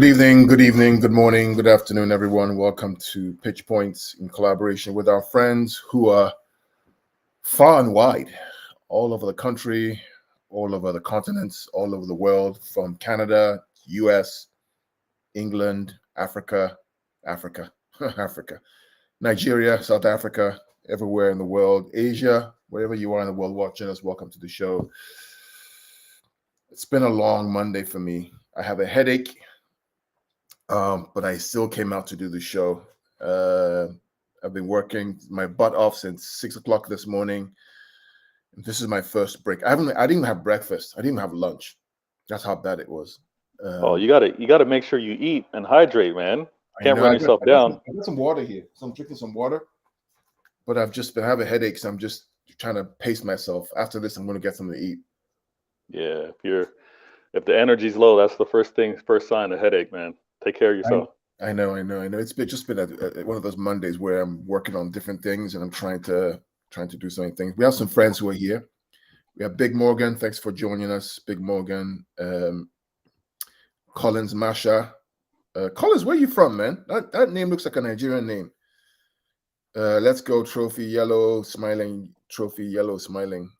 Good evening, good morning, good afternoon, everyone. Welcome to Pitch Points in collaboration with our friends who are far and wide, all over the country, all over the continents, all over the world, from Canada, US, England, Africa, Africa, Nigeria, South Africa, everywhere in the world, Asia, wherever you are in the world watching us, welcome to the show. It's been a long Monday for me. I have a headache. But I still came out to do the show. I've been working my butt off since 6 o'clock this morning. This is my first break. I didn't even have breakfast. I didn't even have lunch. That's how bad it was. You gotta make sure you eat and hydrate, man. Can't run yourself down. I got some water here, so I'm drinking some water. But I've just been having headaches. So I'm just trying to pace myself. After this, I'm going to get something to eat. Yeah, if the energy's low, that's the first sign of headache, man. Take care of yourself. I know. It's just been one of those Mondays where I'm working on different things and I'm trying to do something things. We have some friends who are here. We have Big Morgan. Thanks for joining us, Big Morgan. Collins, Masha. Collins, where are you from, man? That name looks like a Nigerian name. Let's go, Trophy Yellow, smiling. Trophy Yellow, smiling.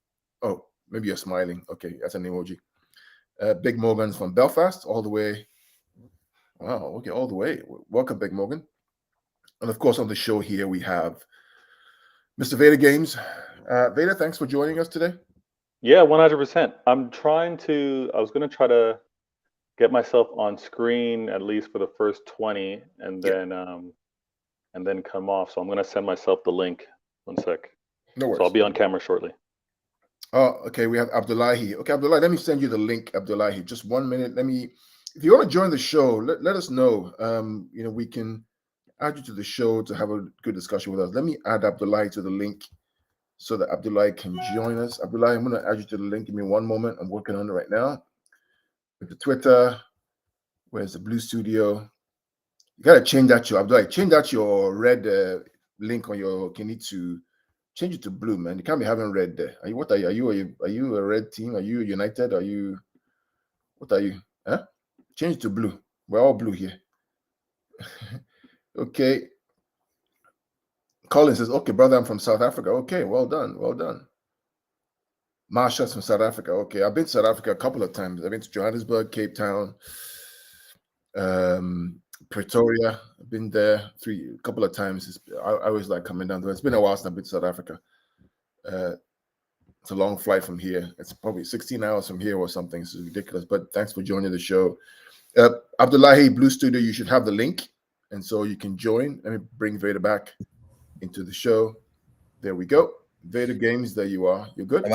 Oh, maybe you're smiling. Okay, that's an emoji. Big Morgan's from Belfast, all the way. Wow, okay, all the way. Welcome, Big Morgan. And of course, on the show here, we have Mr. Vader Games. Vader, thanks for joining us today. Yeah, 100%. I was going to try to get myself on screen at least for the first 20 and then come off. So I'm going to send myself the link. 1 sec. No worries. So I'll be on camera shortly. Oh, okay. We have Abdullahi. Okay, Abdullahi, let me send you the link, Abdullahi. Just 1 minute. If you want to join the show, let us know. We can add you to the show to have a good discussion with us. Let me add Abdullahi to the link so that Abdullahi can join us. Abdullahi, I'm going to add you to the link. Give me 1 moment. I'm working on it right now. With the Twitter, where's the Blue Studio? You got to change that to Abdullahi. Change that to your red link on your. You need to change it to blue, man. You can't be having red there. What are you? Are you a red team? Are you United? What are you? Huh? Change to blue. We're all blue here. Okay. Colin says, okay, brother, I'm from South Africa. Okay, well done. Marsha's from South Africa. Okay, I've been to South Africa a couple of times. I've been to Johannesburg, Cape Town, Pretoria. I've been there a couple of times. I always like coming down there. It's been a while since I've been to South Africa. It's a long flight from here. It's probably 16 hours from here or something. It's ridiculous. But thanks for joining the show. Abdullahi, Blue Studio, you should have the link. And so you can join. Let me bring Vader back into the show. There we go. Vader Games, there you are. You're good?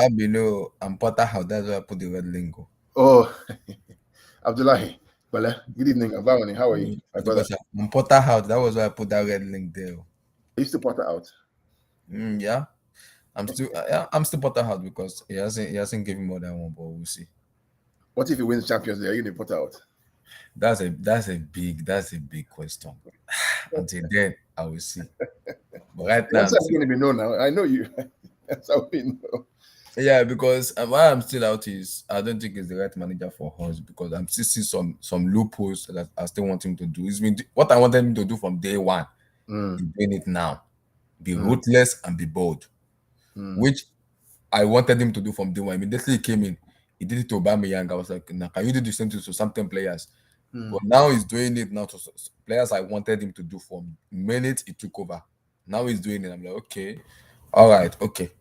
I'm Porter House. That's why I put the red link. Oh, Abdullahi. Good evening. Avawani, how are you? My brother. I'm Porter House. That was why I put that red link there. Are you still Porter out? Yeah. I'm still Porter House because he hasn't given more than one, but we'll see. What if he wins Champions League? Are you going to Porter out? That's a big question. Until then, I will see. But right now, that's going to be known now. I know you. That's how we know. Yeah, because why I'm still out is I don't think he's the right manager for us because I'm still seeing some loopholes that I still want him to do. It's been what I wanted him to do from day one. He's doing it now. Be ruthless and be bold, which I wanted him to do from day one. Immediately he came in, he did it to Aubameyang. I was like, nah, can you do the same thing to some players? But now he's doing it now to players I wanted him to do from the minute he took over. Now he's doing it. I'm like, okay, all right, okay.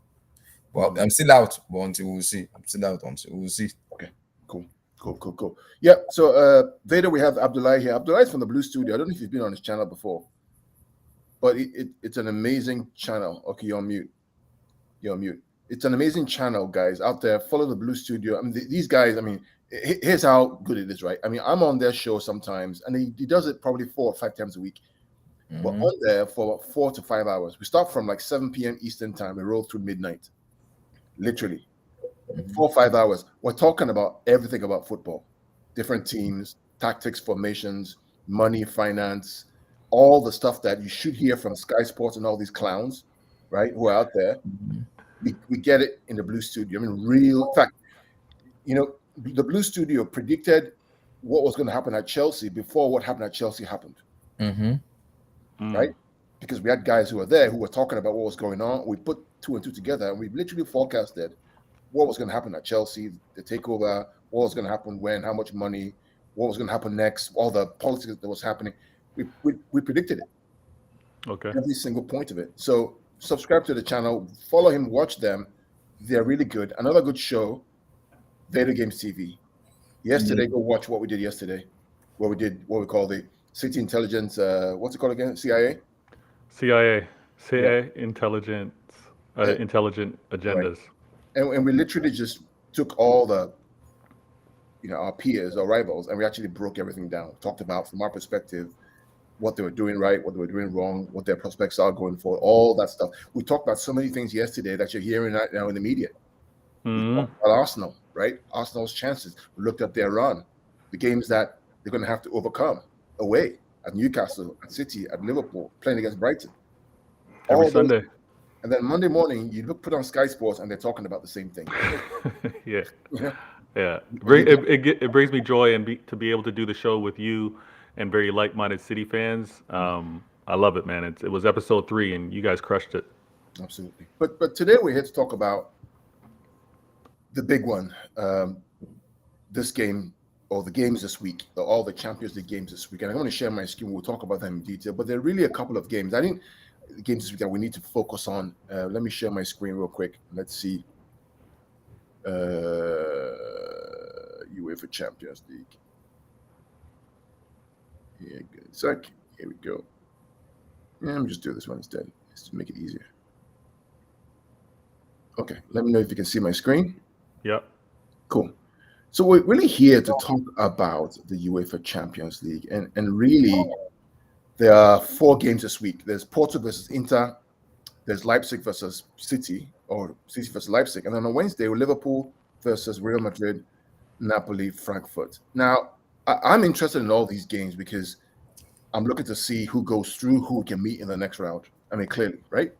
Well, I'm still out, but until we'll see. I'm still out until we'll see. Okay, cool. Yeah, so Vader, we have Abdullahi here. Abdullahi's from the Blue Studio. I don't know if you've been on his channel before, but it's an amazing channel. Okay, you're on mute. It's an amazing channel, guys. Out there, follow the Blue Studio. I mean, these guys, here's how good it is, right? I'm on their show sometimes, and he does it probably 4 or 5 times a week. We're on there for about 4 to 5 hours. We start from like 7 p.m. Eastern time. We roll through midnight. Literally 4 or 5 hours. We're talking about everything about football, different teams, tactics, formations, money, finance, all the stuff that you should hear from Sky Sports and all these clowns, right, who are out there. We get it in the Blue Studio. In fact, the Blue Studio predicted what was going to happen at Chelsea before what happened at Chelsea happened. Right? Because we had guys who were there who were talking about what was going on. We put 2 and 2 together, and we literally forecasted what was going to happen at Chelsea, the takeover, what was going to happen when, how much money, what was going to happen next, all the politics that was happening. We predicted it. Okay. Every single point of it. So subscribe to the channel, follow him, watch them. They're really good. Another good show, Vader Games TV. Yesterday, go watch what we did yesterday, where we did what we call the City Intelligence, what's it called again? CIA? CIA intelligent agendas. Right. And we literally just took all the, our peers, our rivals, and we actually broke everything down. Talked about, from our perspective, what they were doing right, what they were doing wrong, what their prospects are going forward, all that stuff. We talked about so many things yesterday that you're hearing right now in the media. We talked about Arsenal, right? Arsenal's chances. We looked at their run, the games that they're going to have to overcome away at Newcastle, at City, at Liverpool, playing against Brighton. Every Sunday. And then Monday morning, you put on Sky Sports and they're talking about the same thing. Yeah. It brings me joy to be able to do the show with you and very like-minded City fans. I love it, man. It was episode 3, and you guys crushed it. Absolutely. But today we're here to talk about the big one. This game, or the games this week, all the Champions League games this week. And I'm going to share my screen. We'll talk about them in detail. But there are really a couple of games. I think the games this week that we need to focus on. Let me share my screen real quick. Let's see. UEFA Champions League. Here we go. Yeah, let me just do this one instead, just to make it easier. Okay, let me know if you can see my screen. Yep. Cool. So we're really here to talk about the UEFA Champions League, and really there are 4 games this week. There's Porto versus Inter, there's Leipzig versus City, or City versus Leipzig, and then on Wednesday, Liverpool versus Real Madrid, Napoli, Frankfurt. Now, I'm interested in all these games because I'm looking to see who goes through, who we can meet in the next round. I mean, clearly, right?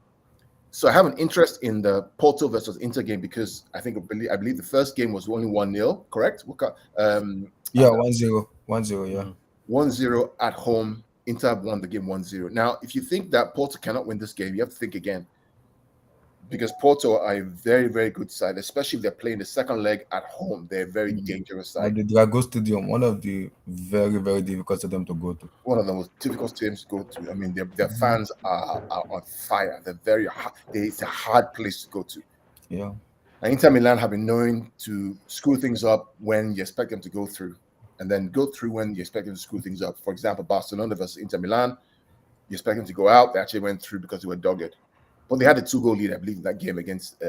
So I have an interest in the Porto versus Inter game because I believe the first game was only 1-0, correct? 1-0, yeah. 1-0 at home. Inter won the game 1-0. Now, if you think that Porto cannot win this game, you have to think again. Because Porto are a very, very good side, especially if they're playing the second leg at home. They're a very dangerous side. At the Drago Stadium, one of the very, very difficult stadiums to go to. One of the most difficult stadiums to go to. I mean, their fans are on fire. They're very hard. It's a hard place to go to. Yeah. And Inter Milan have been known to screw things up when you expect them to go through, and then go through when you expect them to screw things up. For example, Barcelona versus Inter Milan, you expect them to go out. They actually went through because they were dogged. But they had a 2-goal lead, I believe, in that game against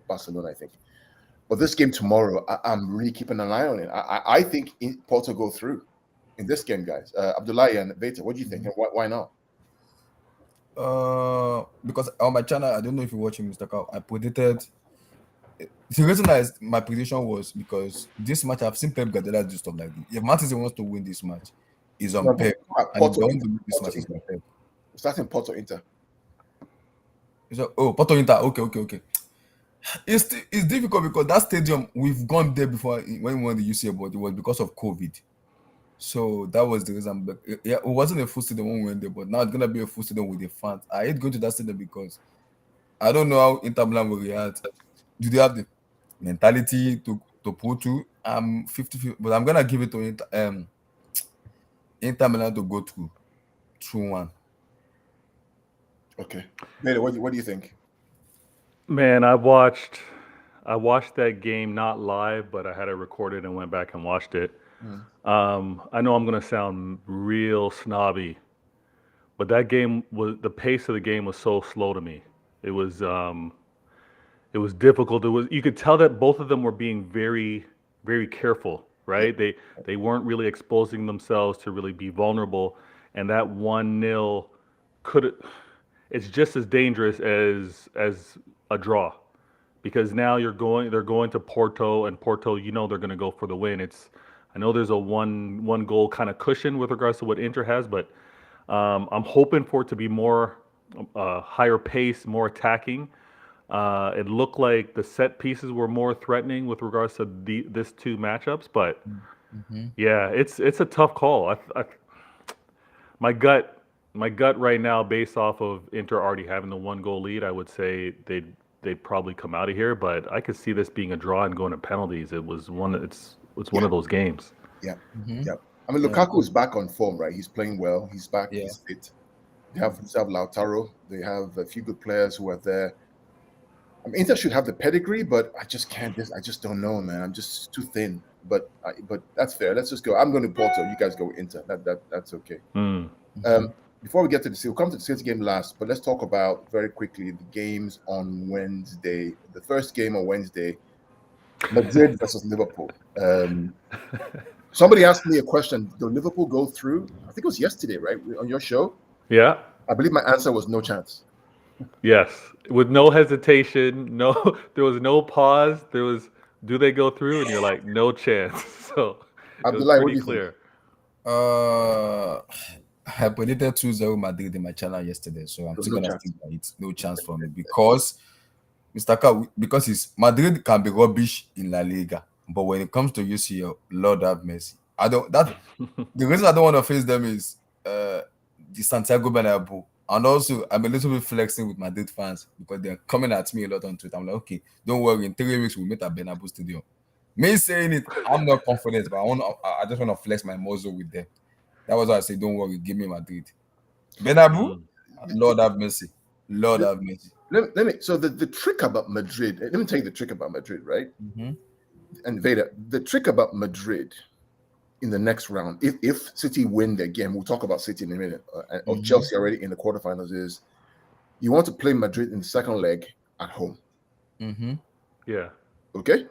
Barcelona, I think. But this game tomorrow, I'm really keeping an eye on it. I think Porto go through in this game, guys. Abdullahi and Veta, what do you think? And why not? Because on my channel, I don't know if you're watching, Mr. Cow, I predicted. The reason my prediction was because this match, I've seen Pep Guardiola do stuff like this. If Martinez wants to win this match, is on Pep. Porto, this match is on Pep. Starting Porto Inter. Porto Inter. Okay. It's difficult because that stadium, we've gone there before when we won the UCL, but it was because of COVID. So that was the reason. But it wasn't a full stadium when we went there, but now it's gonna be a full stadium with the fans. I hate going to that stadium because I don't know how Inter Milan will react. Do they have the mentality to pull through? I'm 50-50, but I'm gonna give it to Inter Milan to go through 1. Okay. Nate, what do you think? Man, I watched that game not live, but I had it recorded and went back and watched it. I know I'm gonna sound real snobby, but that game the pace of the game was so slow to me. It was difficult. You could tell that both of them were being very, very careful, right? They weren't really exposing themselves to really be vulnerable, and that 1-0 it's just as dangerous as a draw, because now they're going to Porto, and Porto, they're going to go for the win. I know there's a one goal kind of cushion with regards to what Inter has, but I'm hoping for it to be more higher pace, more attacking. It looked like the set pieces were more threatening with regards to this two matchups, but yeah, it's a tough call. My gut right now, based off of Inter already having the 1-goal lead, I would say they'd probably come out of here. But I could see this being a draw and going to penalties. It's one of those games. Yeah, yeah. I mean, Lukaku is back on form, right? He's playing well. He's back. Yeah. He's fit. They have Lautaro. They have a few good players who are there. I mean, Inter should have the pedigree, but I just can't. I just don't know, man. I'm just too thin. But that's fair. Let's just go. I'm going to Porto. You guys go Inter. That's okay. Before we get to the City, we'll come to the City game last. But let's talk about very quickly the games on Wednesday. The first game on Wednesday, Madrid versus Liverpool. Somebody asked me a question. Did Liverpool go through? I think it was yesterday, right, on your show? Yeah. I believe my answer was no chance. Yes, with no hesitation, there was no pause. There was, do they go through? And you're like, no chance. So it was pretty clear. I predicted 2-0 Madrid in my channel yesterday, so I'm still gonna stick by it. No chance for me because Mr. Ka, because Madrid can be rubbish in La Liga, but when it comes to UCL, Lord have mercy. The reason I don't want to face them is the Santiago Bernabeu. And also, I'm a little bit flexing with Madrid fans because they're coming at me a lot on Twitter. I'm like, okay, don't worry. In 3 weeks, we'll meet at Bernabeu Stadium. Me saying it, I'm not confident, but I just want to flex my muscle with them. That was why I said, don't worry, give me Madrid. Bernabeu, Lord have mercy. Lord have mercy. Let me. So the trick about Madrid. Let me tell you the trick about Madrid, right? And Vader, the trick about Madrid in the next round, if City win the game, we'll talk about City in a minute, or Chelsea already in the quarterfinals, is you want to play Madrid in the second leg at home. Yeah. Okay?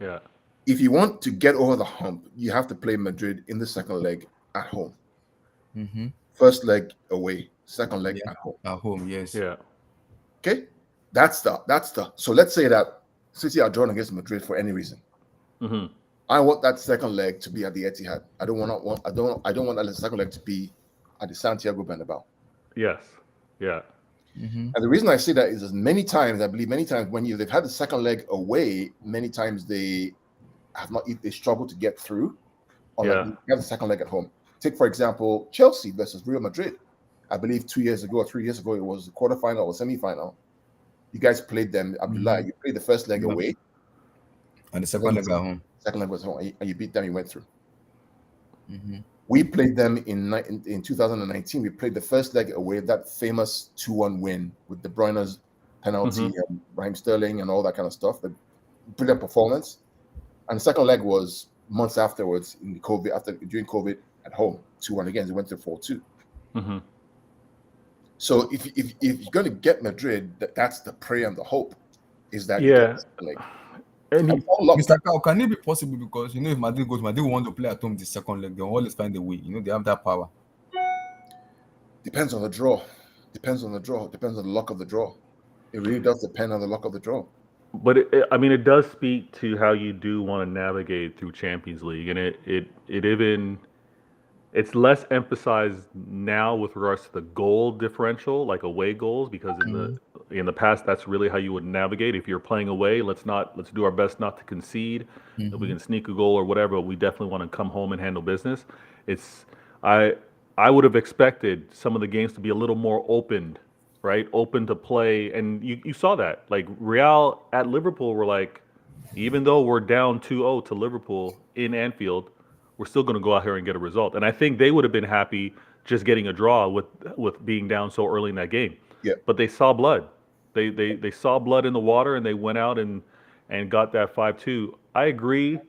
Yeah. If you want to get over the hump, you have to play Madrid in the second leg at home. First leg away, second leg at home. At home, yes. Yeah. Okay? That's the so let's say that City are drawn against Madrid for any reason. I want that second leg to be at the Etihad. I don't want that second leg to be at the Santiago Bernabeu. Yes. Yeah. And the reason I say that is many times when they've had the second leg away, many times they struggle to get through. Or you have the second leg at home. Take for example Chelsea versus Real Madrid. I believe 2 years ago or 3 years ago it was the quarterfinal or semi-final. You guys played them. Abdullah, you played the first leg away, and the second leg at home. Second leg was home, and you beat them. You went through. We played them in 2019. We played the first leg away, that famous 2-1 win with De Bruyne's penalty and Raheem Sterling and all that kind of stuff. The brilliant performance. And the second leg was months afterwards during COVID at home, 2-1 again. They went to 4-2. So if you're going to get Madrid, that's the prayer and the hope is that you get the second leg. Mr. Kao, can it be possible? Because if Madrid goes, Madrid want to play at home the second leg, they'll always find a way. They have that power. Depends on the draw. Depends on the luck of the draw. It really does depend on the luck of the draw. But it does speak to how you do want to navigate through Champions League, and it's less emphasized now with regards to the goal differential, like away goals, because in the past that's really how you would navigate. If you're playing away, let's do our best not to concede. If we can sneak a goal or whatever, but we definitely want to come home and handle business. I would have expected some of the games to be a little more opened, right? Open to play, and you saw that. Like Real at Liverpool were like, even though we're down 2-0 to Liverpool in Anfield, we're still going to go out here and get a result. And I think they would have been happy just getting a draw with being down so early in that game. Yeah. But they saw blood. They saw blood in the water, and they went out and got that 5-2. I agree.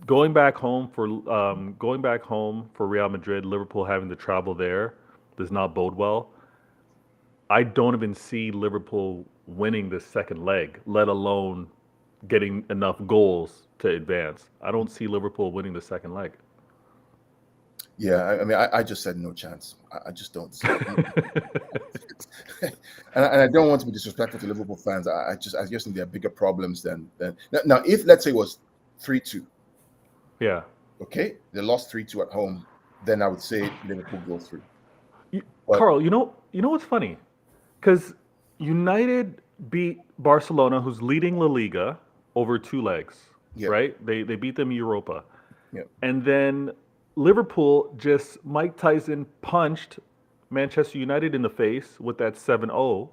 Going back home for Real Madrid, Liverpool having to travel there does not bode well. I don't even see Liverpool winning the second leg, let alone getting enough goals to advance. I don't see Liverpool winning the second leg. Yeah, I just said no chance. I just don't see it. and I don't want to be disrespectful to Liverpool fans. I just think there are bigger problems than now. If let's say it was 3-2, yeah, okay, they lost 3-2 at home, then I would say Liverpool go through. Carl, you know what's funny? Because United beat Barcelona, who's leading La Liga, over 2 legs. Yeah. Right? They beat them Europa. Yeah. And then Liverpool just Mike Tyson punched Manchester United in the face with that 7-0.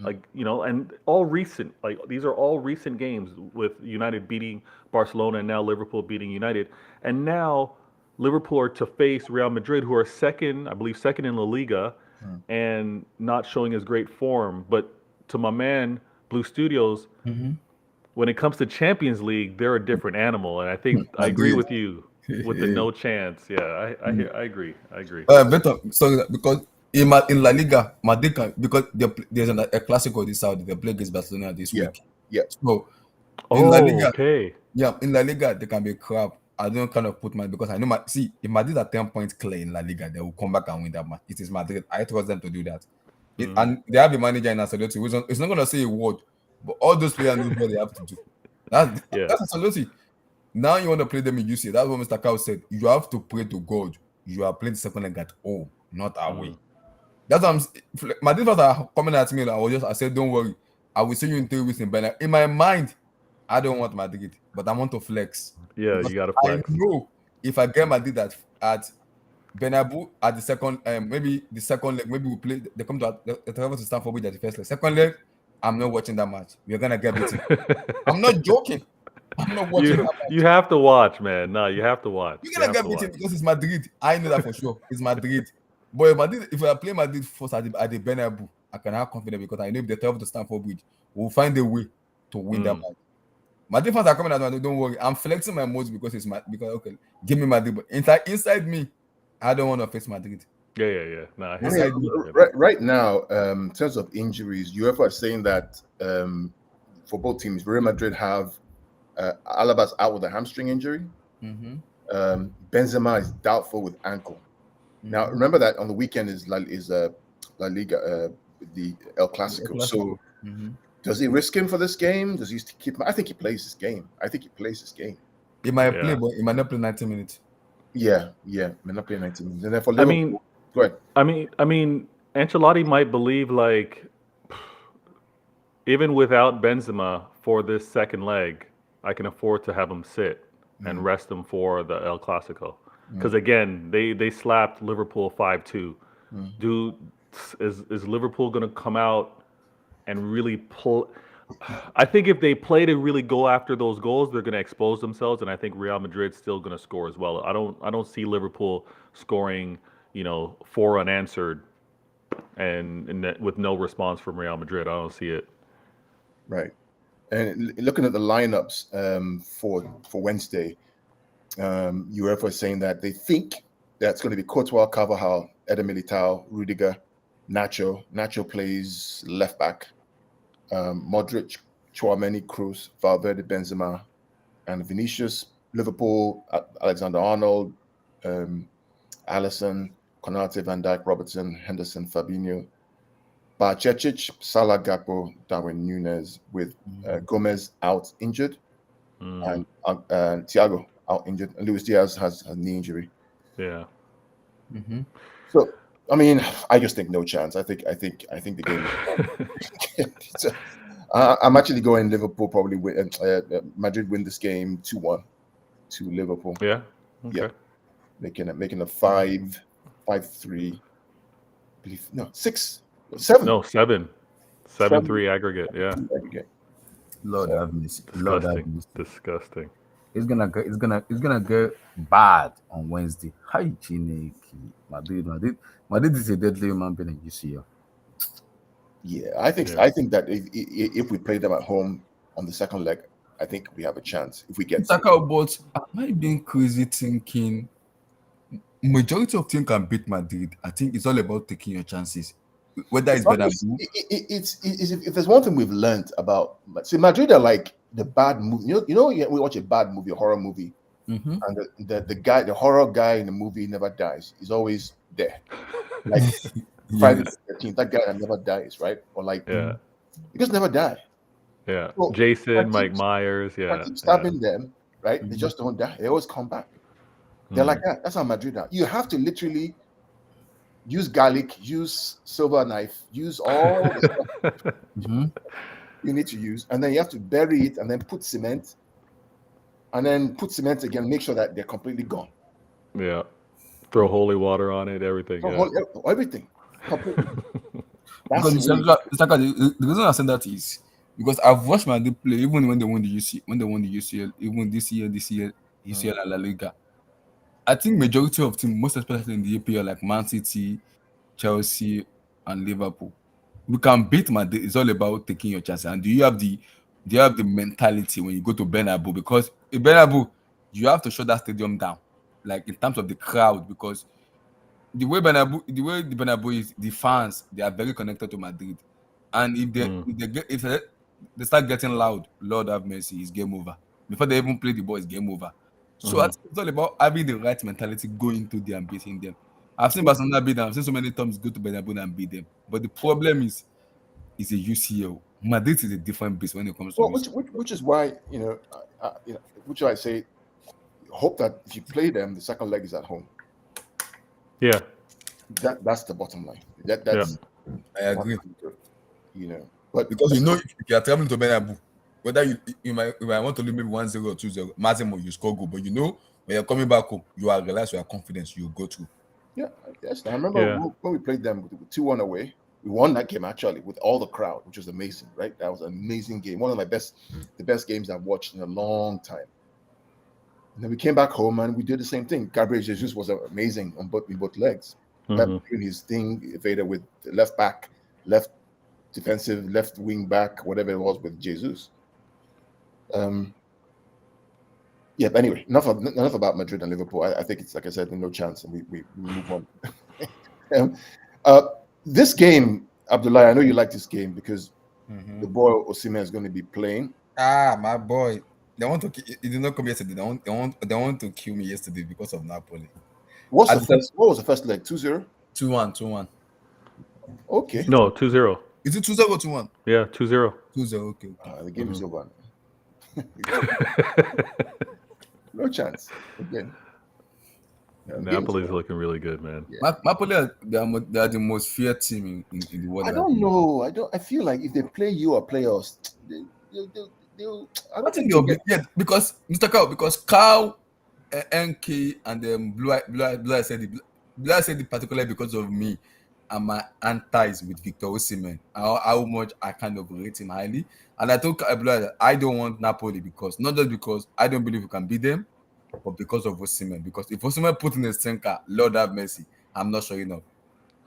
Like, and all recent, like these are all recent games with United beating Barcelona and now Liverpool beating United. And now Liverpool are to face Real Madrid, who are second, I believe second in La Liga, and not showing as great form. But to my man, Blue Studios, when it comes to Champions League, they're a different animal. And I think I agree with you with the no chance. Yeah, I agree. I agree. Better, sorry, because in La Liga, Madrid because there's a Clásico this Saturday. They play against Barcelona this Yeah. week. Yeah. So in La Liga, Okay. yeah, in La Liga they can be crap. I don't kind of put my because I know if Madrid are 10 points clear in La Liga, they will come back and win that match. It is Madrid. I trust them to do that. And they have a manager in Ancelotti, which it's not going to say a word, but all those players know what they have to do. That's Ancelotti. Now you want to play them in UCL. That's what Mr. Cow said. You have to pray to God. You are playing the second leg at home, not away. That's what Madrid fans are coming at me. I said, don't worry. I will see you in 3 weeks in Bernabeu. In my mind, I don't want Madrid, but I want to flex. Yeah, you got to flex. I know if I get Madrid at Bernabeu at the second, maybe the second leg, maybe we play. They come to the travel to Stamford Bridge at the first leg. Second leg, I'm not watching that match. We're gonna get beaten. I'm not joking. I'm not watching that match. You have to watch, man. No, you have to watch. We're gonna get beaten because it's Madrid. I know that for sure. It's Madrid. But if I play Madrid first at the Bernabeu, I can have confidence because I know if they travel to Stamford Bridge, we'll find a way to win that match. Madrid fans are coming at me. Don't worry. I'm flexing my modes because okay, give me Madrid. But inside me, I don't want to face Madrid. Yeah. No, right now, in terms of injuries, UEFA is saying that for both teams, Real Madrid have Alaba's out with a hamstring injury. Benzema is doubtful with ankle. Now, remember that on the weekend is La Liga, the El Clásico. So, does he risk him for this game? Does he keep? I think he plays this game. He might play, but he might not play 90 minutes. Yeah, might not play 90 minutes. And then for Liverpool, go ahead. I mean, Ancelotti might believe like even without Benzema for this second leg, I can afford to have him sit and rest him for the El Clásico. Because again, they slapped Liverpool 5-2. Dude, is Liverpool going to come out and really pull? I think if they play to really go after those goals, they're going to expose themselves, and I think Real Madrid's still going to score as well. I don't see Liverpool scoring, 4 unanswered, and with no response from Real Madrid. I don't see it. Right, and looking at the lineups for Wednesday. UEFA is saying that they think that's going to be Courtois, Carvajal, Eder Militao, Rudiger, Nacho. Nacho plays left back. Modric, Tchouameni, Kroos, Valverde, Benzema, and Vinicius. Liverpool, Alexander-Arnold, Alisson, Konate, Van Dijk, Robertson, Henderson, Fabinho, Barcetic, Salah, Gakpo, Darwin Núñez, with Gomez out injured, and Thiago out injured, and Luis Diaz has a knee injury. Yeah. So, I mean, I just think no chance. I think the game. I'm actually going Liverpool. Probably win. Madrid win this game 2-1 to Liverpool. Yeah. Okay. Yeah. Making a 5-3. No, 6, 7. No, 7. 7-3 aggregate. Yeah. Aggregate. Lord have mercy. Lord have mercy. Disgusting. It's gonna get bad on Wednesday. Hygienic. Madrid is a deadly human being in UCL. Yeah, I think that if we play them at home on the second leg, I think we have a chance if we get. But am I being crazy thinking? Majority of teams can beat Madrid. I think it's all about taking your chances. Whether it's better. If there's one thing we've learned about, see, Madrid are like the bad movie. We watch a bad movie, a horror movie, and the horror guy in the movie never dies. He's always there. Like Friday the 13th, that guy that never dies, right? Or like, he just never die. Yeah, so, Jason, Mike Myers, keep stabbing them, right? They just don't die. They always come back. They're like that. That's how Madrid are. You have to literally use garlic, use silver knife, use all this stuff. you need to use, and then you have to bury it and then put cement, and then put cement again, make sure that they're completely gone. Yeah. Throw holy water on it, everything. Yeah. Everything. Completely. That's Because the reason I said that is because I've watched Madrid play even when they won the UCL, even this year, UCL and La Liga. I think majority of teams, most especially in the EPL, like Man City, Chelsea, and Liverpool, we can beat Madrid. It's all about taking your chances. And do you have the mentality when you go to Bernabeu? Because in Bernabeu, you have to shut that stadium down, like in terms of the crowd, because the way the Bernabeu is, the fans, they are very connected to Madrid, and if they start getting loud, Lord have mercy, it's game over. Before they even play the ball, it's game over. So I think it's all about having the right mentality going into there and beating them. I've seen Barcelona beat them. I've seen so many times go to Bernabeu and beat them. But the problem is a UCL. Madrid is a different beast when it comes to UCL. Which is why which I say, hope that if you play them, the second leg is at home. Yeah. That's the bottom line. That's I agree. But because if you are traveling to Bernabeu, whether you might want to lose maybe 1-0 or 2-0, maximum you score goal. But when you're coming back home, you are relaxed, you are confident, you go through. Yeah, yes. I remember when we played them with 2-1 away. We won that game actually with all the crowd, which was amazing, right? That was an amazing game. One of the best games I've watched in a long time. And then we came back home and we did the same thing. Gabriel Jesus was amazing in both legs. Doing his thing, Vader with the left back, left defensive, left wing back, whatever it was with Jesus. But anyway, enough about Madrid and Liverpool. I think it's, like I said, no chance, and we move on. This game, Abdullah, I know you like this game because the boy Osimhen is going to be playing. My boy. They want to. He did not come yesterday. They want to kill me yesterday because of Napoli. What was the first leg? 2-0? 2-1. Okay. No, 2-0. Is it 2-0 or 2-1? Yeah, 2-0. 2-0. Okay. The game is over. No chance again. Napoli's looking really good, man. Yeah. Napoli, they are the most feared team in the world. I don't know. I feel like if they play you or play us, I don't think they'll get. Yeah, because Mr. Carl, because NK and Blue said it particularly because of me and my antis with Victor Osimhen, how much I kind of rate him highly. And I told Blue that I don't want Napoli not just because I don't believe we can beat them, but because of Osimhen. Because if Osimhen put in a stinker, Lord have mercy, I'm not sure enough.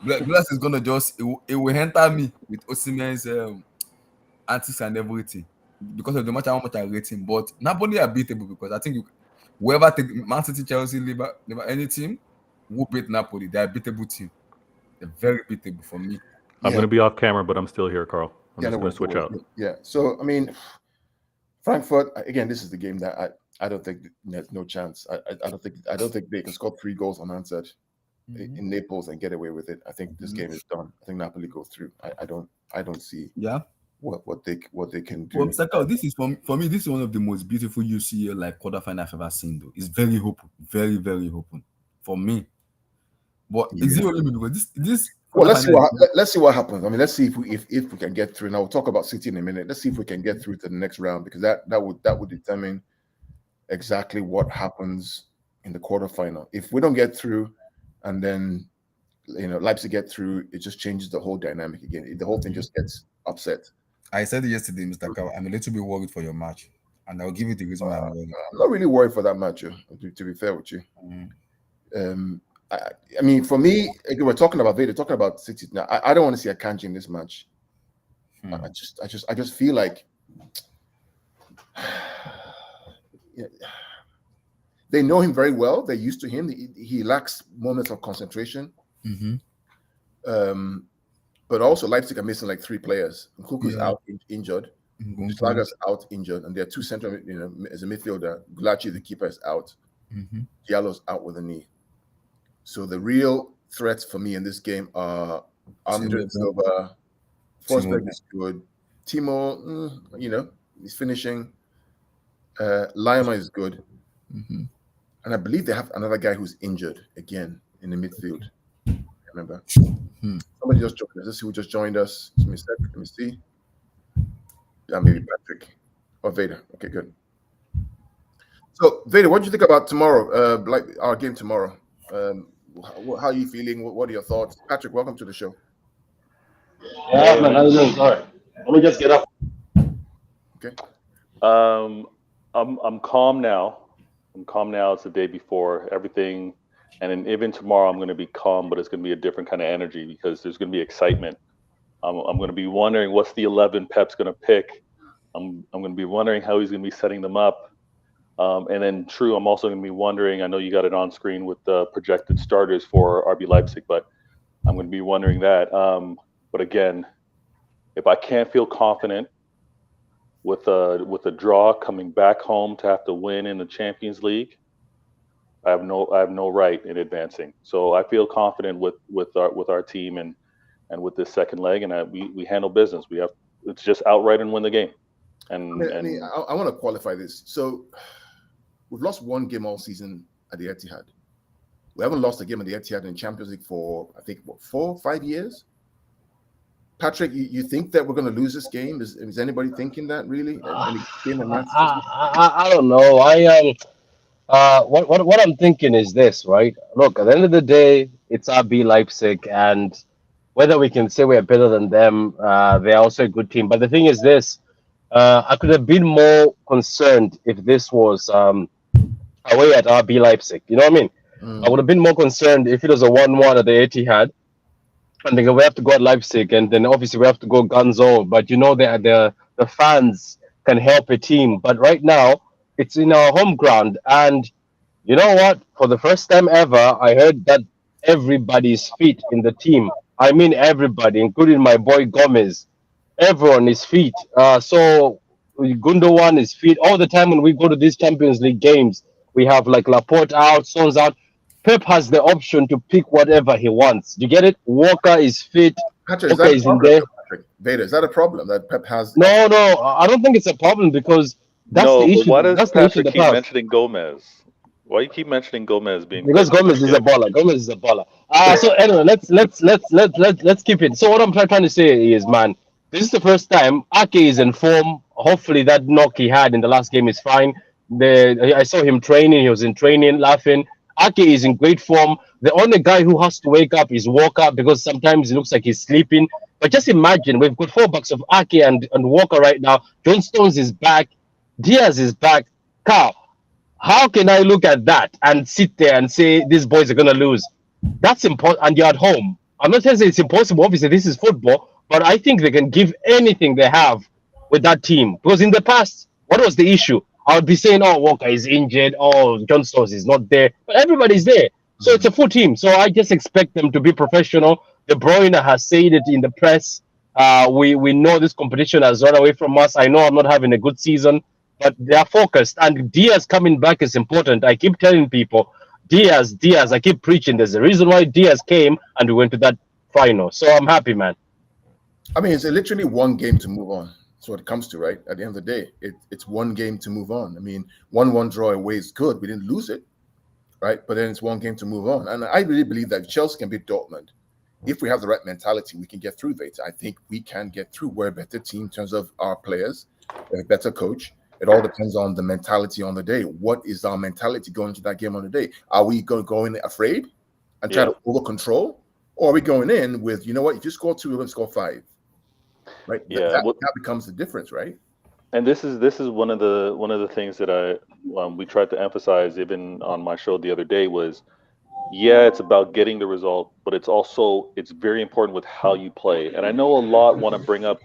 Glass is gonna it will enter me with Osimhen's antics and everything because of the match how much I rate him. But Napoli are beatable because I think whoever take Man City, Chelsea, Liverpool, any team who beat Napoli, they're a beatable team. They're very beatable for me. I'm going to be off camera, but I'm still here, Carl. I'm just going to switch out. Yeah. So I mean, Frankfurt again. This is the game that I don't think there's no chance. I don't think they can score 3 goals unanswered in Naples and get away with it. I think this game is done. I think Napoli go through. I don't see. Yeah. What they can do. Well, Mr. Carl, this is for me. This is one of the most beautiful UCL quarterfinal I've ever seen. Though it's very open, very very open for me. But is it only because this? Well, let's see what happens. I mean, let's see if we can get through. And I'll talk about City in a minute. Let's see if we can get through to the next round because that would determine exactly what happens in the quarterfinal. If we don't get through, and then Leipzig get through, it just changes the whole dynamic again. The whole thing just gets upset. I said it yesterday, Mr. Carl. I'm a little bit worried for your match, and I'll give you the reason why I'm worried. I'm not really worried for that match, to be fair with you. I mean, for me, we're talking about Vader, talking about City now. I don't want to see a Kanji in this match. I just feel like they know him very well. They're used to him. He lacks moments of concentration. But also Leipzig are missing like 3 players. Nkunku's out injured. Schlager's out injured, and there are 2 central. As a midfielder, Gulaci, the keeper, is out. Diallo's out with a knee. So the real threats for me in this game are Andre Silva, Forsberg is good. Timo, he's finishing. Lima is good. And I believe they have another guy who's injured again in the midfield. I remember. Somebody just joined us. Let's see who just joined us. Let me see. maybe Patrick or Vader. Okay, good. So Vader, what do you think about tomorrow? Like our game tomorrow. How are you feeling? What are your thoughts? Patrick, welcome to the show. Yeah, man, how you doing? Sorry. Let me just get up. Okay. I'm calm now. I'm calm now. It's the day before everything, and then even tomorrow I'm going to be calm, but it's going to be a different kind of energy because there's going to be excitement. I'm going to be wondering what's the 11 Pep's going to pick. I'm going to be wondering how he's going to be setting them up. And then, true, I'm also going to be wondering. I know you got it on screen with the projected starters for RB Leipzig, but I'm going to be wondering that. But again, if I can't feel confident with a draw coming back home to have to win in the Champions League, I have no right in advancing. So I feel confident with our team and with this second leg, and we handle business. It's just outright and win the game. And I want to qualify this. So we've lost one game all season at the Etihad. We haven't lost a game at the Etihad in Champions League for, I think, 4-5 years. Patrick, you think that we're going to lose this game? Is anybody thinking that really? I don't know. What I'm thinking is this, right? Look, at the end of the day, it's RB Leipzig, and whether we can say we're better than them, they're also a good team. But the thing is this, I could have been more concerned if this was away at RB Leipzig. You know what I mean? I would have been more concerned if it was a 1-1 at the Etihad, and then we have to go at Leipzig, and then obviously we have to go Gunzo. But you know, the fans can help a team. But right now, it's in our home ground, and you know what? For the first time ever, I heard that everybody's fit in the team. I mean, everybody, including my boy Gomez. Everyone is fit. So Gundogan is fit all the time. When we go to these Champions League games, we have like Laporte out, Sons out. Pep has the option to pick whatever he wants. You get it? Walker is fit. Patrick, Walker is in there. Vader, is that a problem that Pep has? No, I don't think it's a problem because that's the issue. Why does Patrick keep past. mentioning Gomez? Why you keep mentioning Gomez being? Because Gomez is a baller. Gomez is a baller. So anyway, let's keep it. So what I'm trying to say is, man, this is the first time Ake is in form. Hopefully that knock he had in the last game is fine. I saw him training. He was in training, laughing. Ake is in great form. The only guy who has to wake up is Walker because sometimes it looks like he's sleeping. But just imagine, we've got 4 bucks of Ake and Walker right now. John Stones is back. Diaz is back. Carl, how can I look at that and sit there and say these boys are going to lose? That's important. And you're at home. I'm not saying it's impossible. Obviously, this is football. But I think they can give anything they have with that team. Because in the past, what was the issue? I would be saying, oh, Walker is injured. Oh, John Stones is not there. But everybody's there. So it's a full team. So I just expect them to be professional. De Bruyne has said it in the press. We know this competition has run away from us. I know I'm not having a good season, but they are focused. And Diaz coming back is important. I keep telling people, Diaz, I keep preaching. There's a reason why Diaz came and we went to that final. So I'm happy, man. I mean, it's literally one game to move on. That's what it comes to, right? At the end of the day, it's one game to move on. I mean, 1-1 draw away is good. We didn't lose it, right? But then it's one game to move on. And I really believe that if Chelsea can beat Dortmund, if we have the right mentality, we can get through it. I think we can get through. We're a better team in terms of our players. We have a better coach. It all depends on the mentality on the day. What is our mentality going into that game on the day? Are we going to go in afraid and try to over control? Or are we going in with, you know what, if you score 2, we're going to score 5? Right? Yeah. That becomes the difference, right? And this is one of the things that we tried to emphasize even on my show the other day was, yeah, it's about getting the result, but it's very important with how you play. And I know a lot want to bring up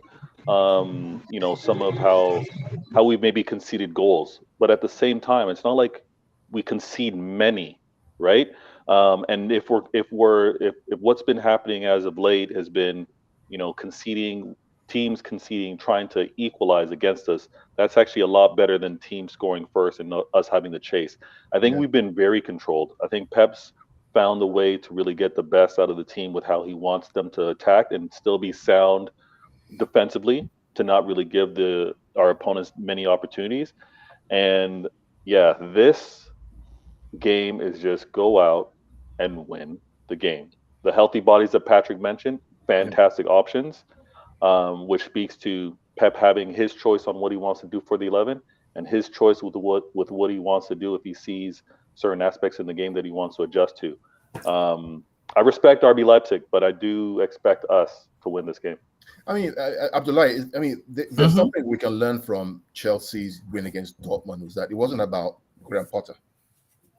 some of how we maybe conceded goals, but at the same time, it's not like we concede many, right? And if what's been happening as of late has been, teams conceding, trying to equalize against us, that's actually a lot better than teams scoring first and us having to chase. I think we've been very controlled. I think Pep's found a way to really get the best out of the team with how he wants them to attack and still be sound defensively to not really give our opponents many opportunities. And yeah, this game is just go out and win the game. The healthy bodies that Patrick mentioned, fantastic options, which speaks to Pep having his choice on what he wants to do for the 11, and his choice with what he wants to do if he sees certain aspects in the game that he wants to adjust to. I respect RB Leipzig, but I do expect us to win this game. I mean, Abdullah, I mean, there's something we can learn from Chelsea's win against Dortmund, was that it wasn't about Graham Potter.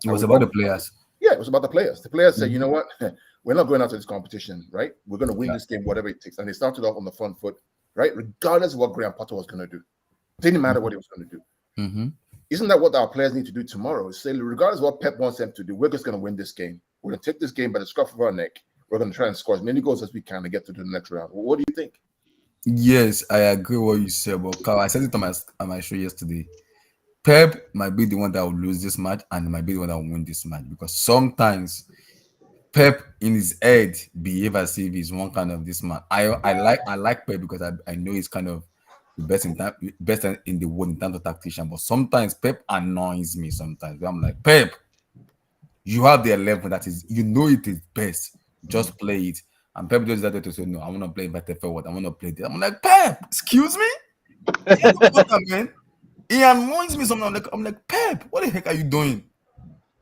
It was about the players. Yeah, it was about the players. The players said, you know what, we're not going out to this competition, right? We're going to win this game, whatever it takes. And they started off on the front foot, right? Regardless of what Graham Potter was going to do. It didn't matter what he was going to do. Isn't that what our players need to do tomorrow? Say, regardless of what Pep wants them to do, we're just going to win this game. We're going to take this game by the scruff of our neck. We're going to try and score as many goals as we can to get to the next round. What do you think? Yes, I agree with what you said, but Carl, I said it on my show yesterday. Pep might be the one that will lose this match and might be the one that will win this match, because sometimes Pep in his head behave as if he's one kind of this man. I like Pep because I know he's kind of the best in the world in terms of tactician, but sometimes Pep annoys me sometimes. I'm like, Pep, you have the 11 that is, you know, it is best. Just play it. And Pep does that to say, no, I want to play inverted forward. I want to play this. I'm like, Pep, excuse me? Man. He annoys me sometimes. I'm like, Pep, what the heck are you doing?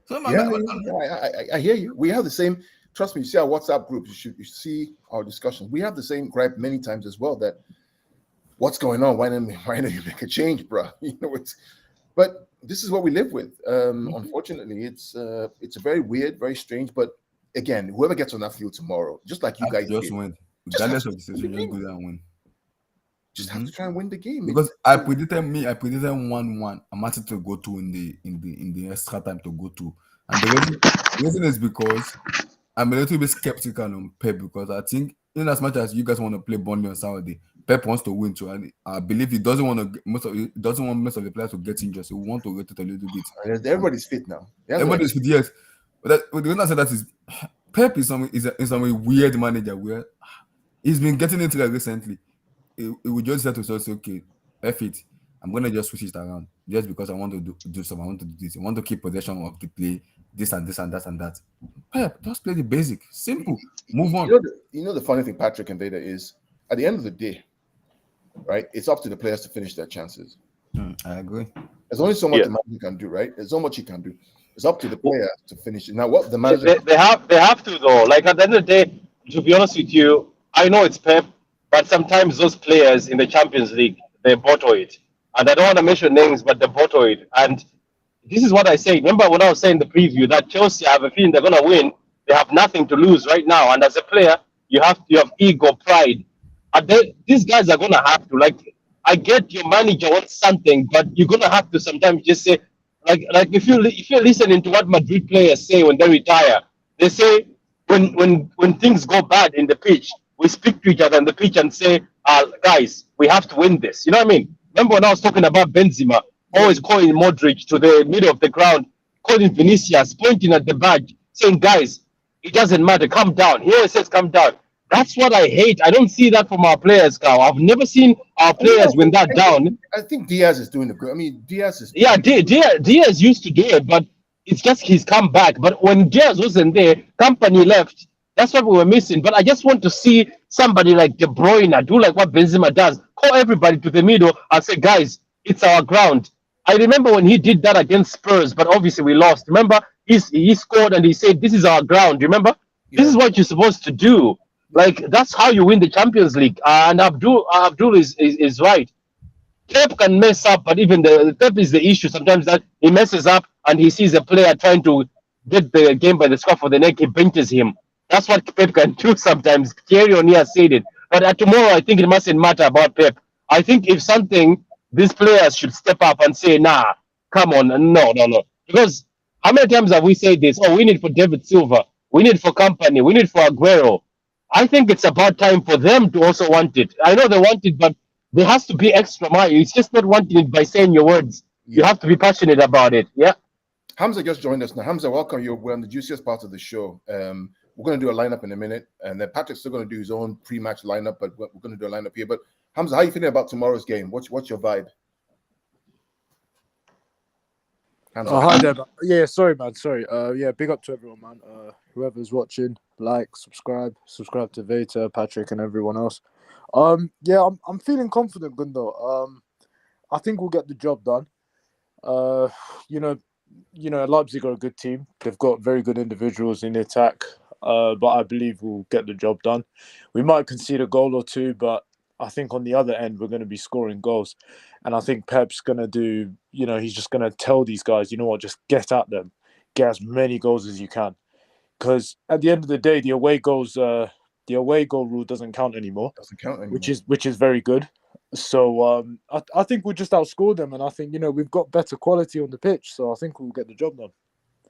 So I hear you. We have the same, trust me, you see our WhatsApp group, you should see our discussion. We have the same gripe many times as well, that what's going on? Why don't you make a change, bro? You know, but this is what we live with. Unfortunately, it's a very weird, very strange, but again, whoever gets on that field tomorrow, just like you guys just win. Regardless of the situation, just go there and win. Just have to try and win the game. Because I predicted 1-1. I'm actually to go to in the extra time to go to. And the reason is because I'm a little bit skeptical on Pep, because I think in as much as you guys want to play Burnley on Saturday, Pep wants to win too. And I believe he doesn't want most of the players to get injured. So we want to rotate a little bit. Everybody's fit now. Everybody's fit, yes. But the reason I said that is Pep is some weird manager where he's been getting into it recently. It would just say to us, okay, F it. I'm gonna just switch it around just because I want to do something. I want to do this. I want to keep possession of the play, this and this and that and that. Pep, just play the basic, simple. Move on. You know the funny thing, Patrick and Vader, is at the end of the day, right? It's up to the players to finish their chances. I agree. There's only so much the manager can do, right? There's so much he can do. It's up to the player to finish it. Now, what the manager they have to though. Like at the end of the day, to be honest with you, I know it's Pep, but sometimes those players in the Champions League, they bottle it. And I don't want to mention names, but they bottle it. And this is what I say. Remember when I was saying in the preview that Chelsea, I have a feeling they're going to win. They have nothing to lose right now. And as a player, you have ego, pride. And these guys are going to have to, like, I get your manager wants something, but you're going to have to sometimes just say, like if you're listening to what Madrid players say when they retire, they say when things go bad in the pitch, we speak to each other on the pitch and say, guys, we have to win this. You know what I mean? Remember when I was talking about Benzema, always calling Modric to the middle of the ground, calling Vinicius, pointing at the badge, saying, guys, it doesn't matter, calm down. He always says, calm down. That's what I hate. I don't see that from our players, Carl. I've never seen our players when that down. I think Diaz is doing it good. I mean, Diaz is... Yeah, Diaz used to do it, but it's just he's come back. But when Diaz wasn't there, company left. That's what we were missing. But I just want to see somebody like De Bruyne do like what Benzema does. Call everybody to the middle and say, guys, it's our ground. I remember when he did that against Spurs, but obviously we lost. Remember, he scored and he said, this is our ground. Remember? Yeah. This is what you're supposed to do. Like, that's how you win the Champions League. And Abdul is right. Pep can mess up, but even the Pep is the issue. Sometimes that he messes up and he sees a player trying to get the game by the scruff of the neck, he benches him. That's what Pep can do sometimes. Thierry O'Neill said it. But tomorrow, I think it mustn't matter about Pep. I think if something, these players should step up and say, nah, come on, no. Because how many times have we said this? Oh, we need for David Silva. We need for Company. We need for Aguero. I think it's about time for them to also want it. I know they want it, but there has to be extra mile. It's just not wanting it by saying your words. Yeah. You have to be passionate about it. Yeah. Hamza just joined us now. Hamza, welcome. We're on the juiciest part of the show. We're going to do a lineup in a minute, and then Patrick's still going to do his own pre-match lineup, but we're going to do a lineup here. But Hamza, how are you feeling about tomorrow's game? What's your vibe? Hamza. Oh, hi there, man. Yeah, sorry, man. Sorry. Yeah, big up to everyone, man. Whoever's watching, like, subscribe to Veta, Patrick, and everyone else. Yeah, I'm feeling confident, Gundo. I think we'll get the job done. You know, Leipzig are a good team. They've got very good individuals in the attack. But I believe we'll get the job done. We might concede a goal or two, but I think on the other end we're going to be scoring goals. And I think Pep's going to do, he's just going to tell these guys, you know what, just get at them, get as many goals as you can. Because at the end of the day, the away goal rule doesn't count anymore. Doesn't count anymore. Which is very good. So I think we'll just outscore them, and I think we've got better quality on the pitch, so I think we'll get the job done.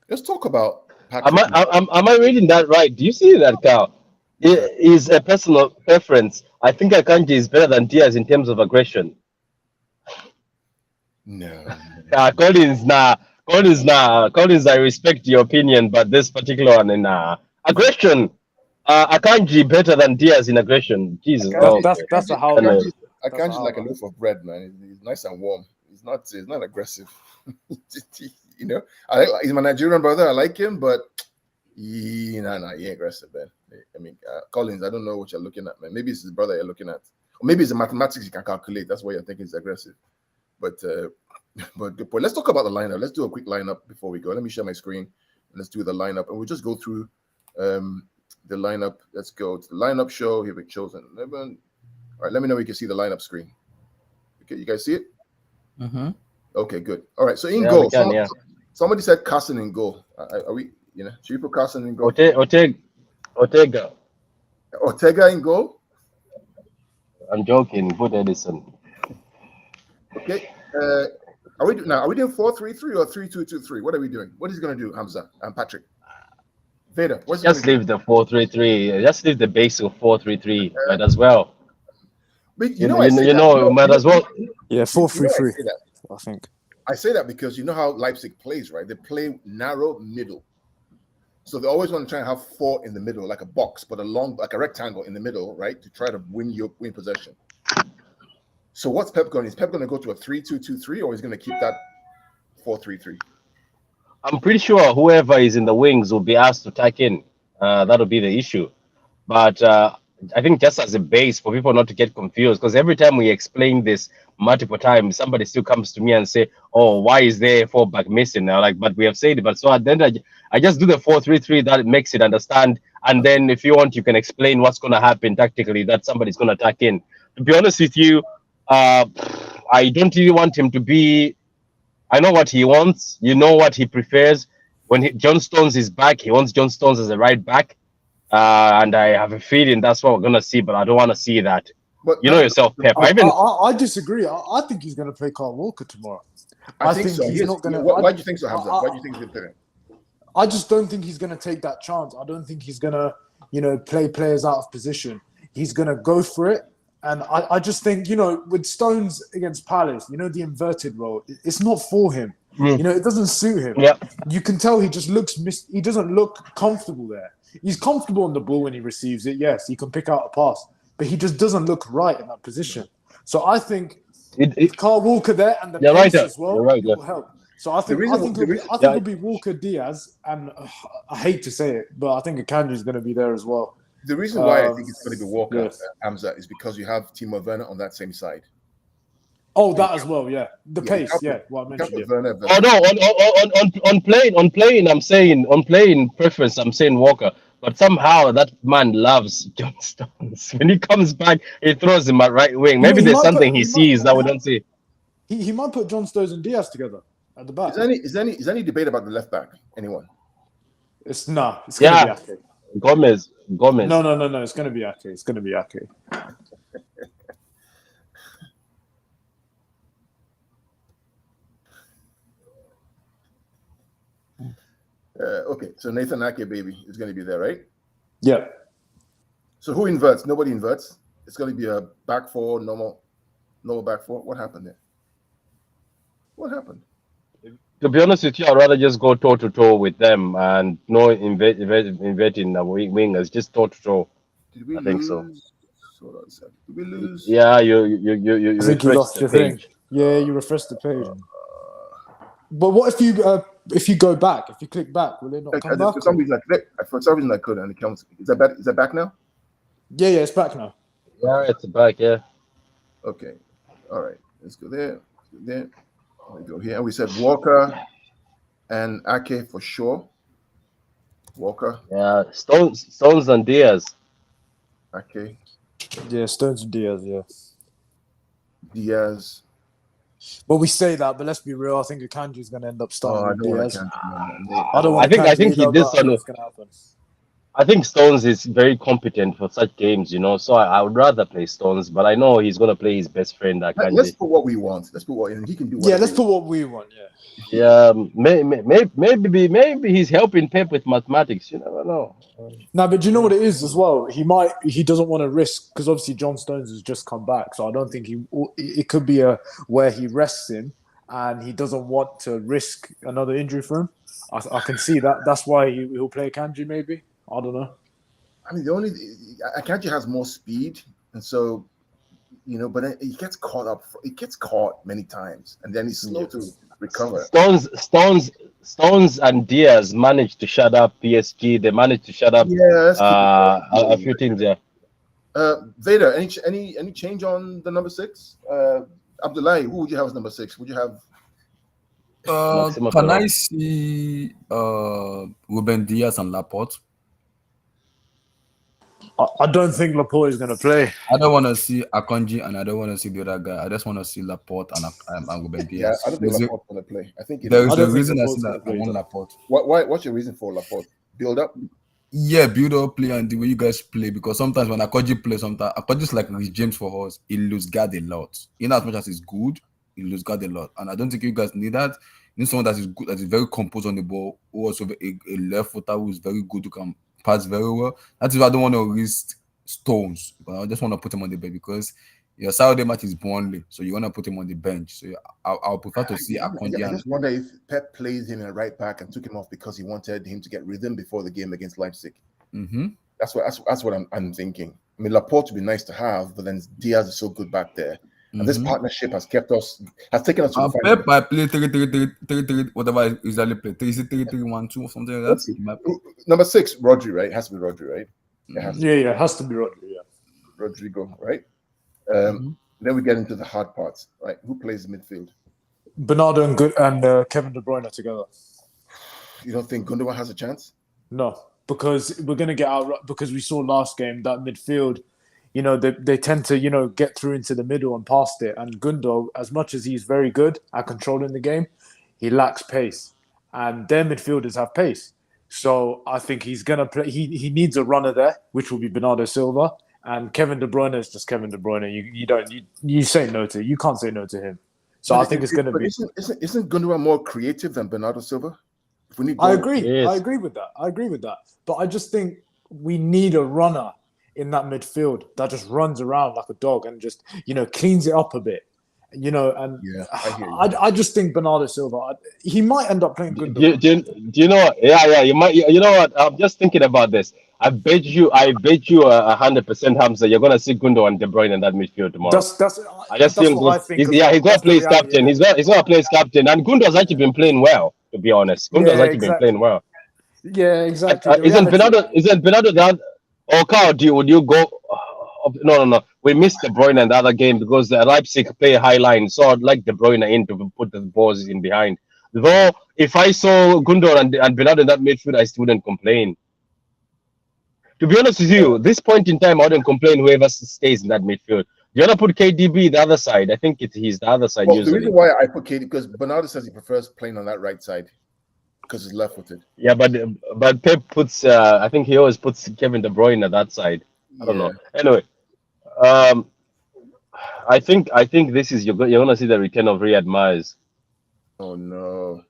Let's talk about Patrick. Am I reading that right? Do you see that, Carl? It is a personal preference. I think Akanji is better than Diaz in terms of aggression. No. Collins, I respect your opinion, but this particular one in aggression, Akanji better than Diaz in aggression. Jesus, That's a how. Akanji's like a loaf of bread, man. He's nice and warm. He's not aggressive. He's my Nigerian brother. I like him, but he ain't aggressive, man. I mean, Collins, I don't know what you're looking at, man. Maybe it's his brother you're looking at, or maybe it's the mathematics you can calculate. That's why you're thinking he's aggressive. But good point. Let's talk about the lineup. Let's do a quick lineup before we go. Let me share my screen. Let's do the lineup, and we'll just go through the lineup. Let's go to the lineup show. Here we chosen 11. All right, let me know if you can see the lineup screen. Okay, you guys see it? Mm-hmm. Okay, good. All right, so in goal. Can, somebody said Carson in goal. Are we, should we put Carson in goal? Ortega in goal? I'm joking. Put Edison. Okay. Are we doing 4-3-3 or 3-2-2-3? What are we doing? What is he going to do, Hamza and Patrick? Vader, what's just leave the 4-3-3. Just leave the base of 4-3-3 might as well. But might as well. Yeah, 4-3-3. I think. I say that because you know how Leipzig plays, right? They play narrow middle. So they always want to try and have 4 in the middle, like a box, but like a rectangle in the middle, right? To try to win possession. So what's Pep going? Is Pep going to go to a 3-2-2-3 or is he going to keep that 4-3-3? I'm pretty sure whoever is in the wings will be asked to tack in. That'll be the issue. But I think just as a base for people not to get confused, because every time we explain this multiple times, somebody still comes to me and say, "Oh, why is there 4 back missing?" Now, but we have said it. But so then I just do the 4-3-3 that makes it understand. And then if you want, you can explain what's going to happen tactically that somebody's going to attack in. To be honest with you, I don't really want him to be. I know what he wants. You know what he prefers. When John Stones is back, he wants John Stones as a right back. And I have a feeling that's what we're going to see, but I don't want to see that. But you know yourself, Pep. I disagree. I think he's going to play Kyle Walker tomorrow. I think so. He's not going to. Why do you think so, Hamza? Why do you think he's going to play? I just don't think he's going to take that chance. I don't think he's going to, play players out of position. He's going to go for it. And I just think, with Stones against Palace, the inverted role, it's not for him. It doesn't suit him. Yeah. You can tell he just looks he doesn't look comfortable there. He's comfortable on the ball when he receives it. Yes, he can pick out a pass, but he just doesn't look right in that position. So I think with Kyle Walker there and the pace as well, it will help. So I think it'll be Walker Diaz, and I hate to say it, but I think Akanji is going to be there as well. The reason why I think it's going to be Walker, Hamza, is because you have Timo Werner on that same side. Oh, that as well, yeah. The pace, what I mentioned. Oh no, on playing, I'm saying on playing preference, I'm saying Walker. But somehow that man loves John Stones. When he comes back, he throws him at right wing. Maybe there's something he sees that we don't see. He might put John Stones and Diaz together at the back. Is there any debate about the left back? Anyone? It's gonna be Ake. Gomez. No. It's gonna be Ake. It's gonna be Ake. Okay, so Nathan Ake, baby, is going to be there, right? Yeah. So who inverts? Nobody inverts. It's going to be a back 4, normal back 4. What happened there? What happened? To be honest with you, I'd rather just go toe-to-toe with them and no inverting the wingers, just toe-to-toe. Did we think so. Did we lose? Yeah, you I think you lost your thing. Yeah, you refreshed the page. But what if you go back? If you click back, will it not come back? For some reason I could, and it counts. Is that back now? Yeah, it's back now. Yeah, it's back. Yeah. Okay. All right. Let's go there. Let's go there. We go here. We said Walker and Ake for sure. Walker, Yeah. Stones and Diaz. Ake, Yeah, Stones and Diaz. Yeah. Diaz. But we say that, but let's be real. I think Akanji is going to end up Oh, starting I with don't want Diaz. to I don't want I think Akanji he either, did but I think so. it's going to happen. I think Stones is very competent for such games, you know. So I would rather play Stones, but I know he's gonna play his best friend Let's Akanji. put what we want. Let's put what, and he can do Yeah, whatever. let's he put what we want. Yeah. Yeah, maybe he's helping Pep with mathematics. You never know. No, but do you know what it is as well? He doesn't want to risk because obviously John Stones has just come back, so I don't think it could be a where he rests him and he doesn't want to risk another injury for him. I can see that. That's why he'll play Kanji maybe. I don't know. I mean, the only Akanji has more speed, and so but then he gets caught up. He gets caught many times, and then he's slow to recover. Stones and Diaz managed to shut up PSG. They managed to shut up a few teams. Yeah. Vader, any change on the number 6? Abdullahi, who would you have as number 6? Would you have? Can I see Ruben Diaz and Laporte? I don't think Laporte is going to play. I don't want to see Akanji and I don't want to see the other guy. I just want to see Laporte and Ruben Diaz. Yeah, I don't think Laporte's going to play. I think there is a reason I see that I want Laporte. What's your reason for Laporte? Build up? Yeah, build up play and the way you guys play, because sometimes when Akanji plays, sometimes Akanji's like Rich James for us. He lose guard a lot. As much as he's good, he lose guard a lot. And I don't think you guys need that. You need someone that is good, that is very composed on the ball, who also a left footer who is very good, who can pass very well. That is why I don't want to risk Stones, but I just want to put him on the bench because your Saturday match is Burnley, so you want to put him on the bench. So I'll prefer to see Akanji. I just wonder if Pep plays him in a right back and took him off because he wanted him to get rhythm before the game against Leipzig. Mm-hmm. That's what I'm thinking. I mean, Laporte would be nice to have, but then Diaz is so good back there. And this partnership has taken us to the final. Pep might play 3-3-3, whatever he usually play, 3-3-1-2 or something like that. Number 6, Rodri, right? It has to be Rodri, right? It has to be Rodri. Yeah, Rodrigo, right? Then we get into the hard parts, right? Who plays midfield? Bernardo and Kevin De Bruyne together. You don't think Gundogan has a chance? No, because we're going to get out. Because we saw last game that midfield, they tend to, get through into the middle and past it. And Gundo, as much as he's very good at controlling the game, he lacks pace. And their midfielders have pace. So I think he's going to play. He needs a runner there, which will be Bernardo Silva. And Kevin De Bruyne is just Kevin De Bruyne. You say no to. You can't say no to him. So I think it's going to be. Isn't Gundogan more creative than Bernardo Silva? If we need I agree. Yes. I agree with that. But I just think we need a runner in that midfield that just runs around like a dog and just cleans it up a bit. I hear you. I just think Bernardo Silva, he might end up playing good. Do you know what? Yeah, you might. You know what? I'm just thinking about this. I bet you 100%, Hamza, you're gonna see Gundo and De Bruyne in that midfield tomorrow. I think. He's gonna play his captain. He's gonna play his captain. And Gundo's actually been playing well, to be honest. Gundo's actually been playing well. Yeah, exactly. Isn't Bernardo that? Or Carl, would you go? No. We missed De Bruyne in the other game because the Leipzig play high line, so I'd like De Bruyne in to put the balls in behind. Though, if I saw Gundo and Bernardo in that midfield, I still wouldn't complain. To be honest with you, this point in time, I wouldn't complain whoever stays in that midfield. You want to put KDB the other side? I think he's the other side. Well, the reason why I put KDB because Bernardo says he prefers playing on that right side because he's left-footed. Yeah, but Pep puts. I think he always puts Kevin De Bruyne at that side. I don't know. Anyway, I think this is you're gonna see the return of Riyad Mahrez. Oh no!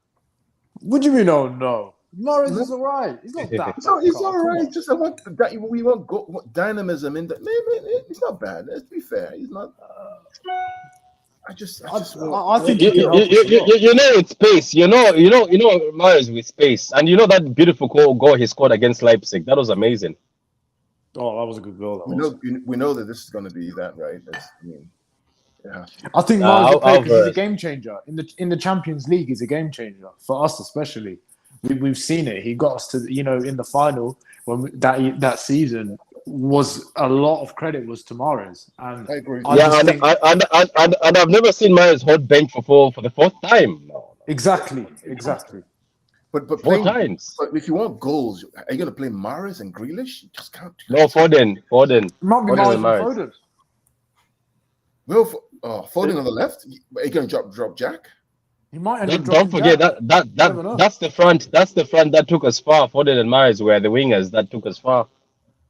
What do you mean? Oh no! Mahrez is alright. He's not that. No, he's alright. Just we want dynamism in that. Maybe it's not bad. Let's be fair. He's not. I think it's pace. You know Mahrez with pace, and that beautiful goal he scored against Leipzig. That was amazing. Oh, that was a good goal. We know that this is going to be that, right? I think Mahrez is a game changer in the Champions League. He's a game changer for us, especially. We've seen it. He got us to in the final when that season. was a lot of credit was to Mahrez, and I agree. I Yeah, just and, think and I've never seen Mahrez hot bench for the fourth time. No, exactly. But four playing, times. but if you want goals, are you going to play Mahrez and Grealish? You just can't do No, that. Foden. It might be Foden Mahrez and and Mahrez. Foden. Well, Foden on the left. Are you going to drop Jack? He might end up Don't dropping forget Jack. Never know. that's the front. That's the front that took us far. Foden and Mahrez were the wingers that took us far.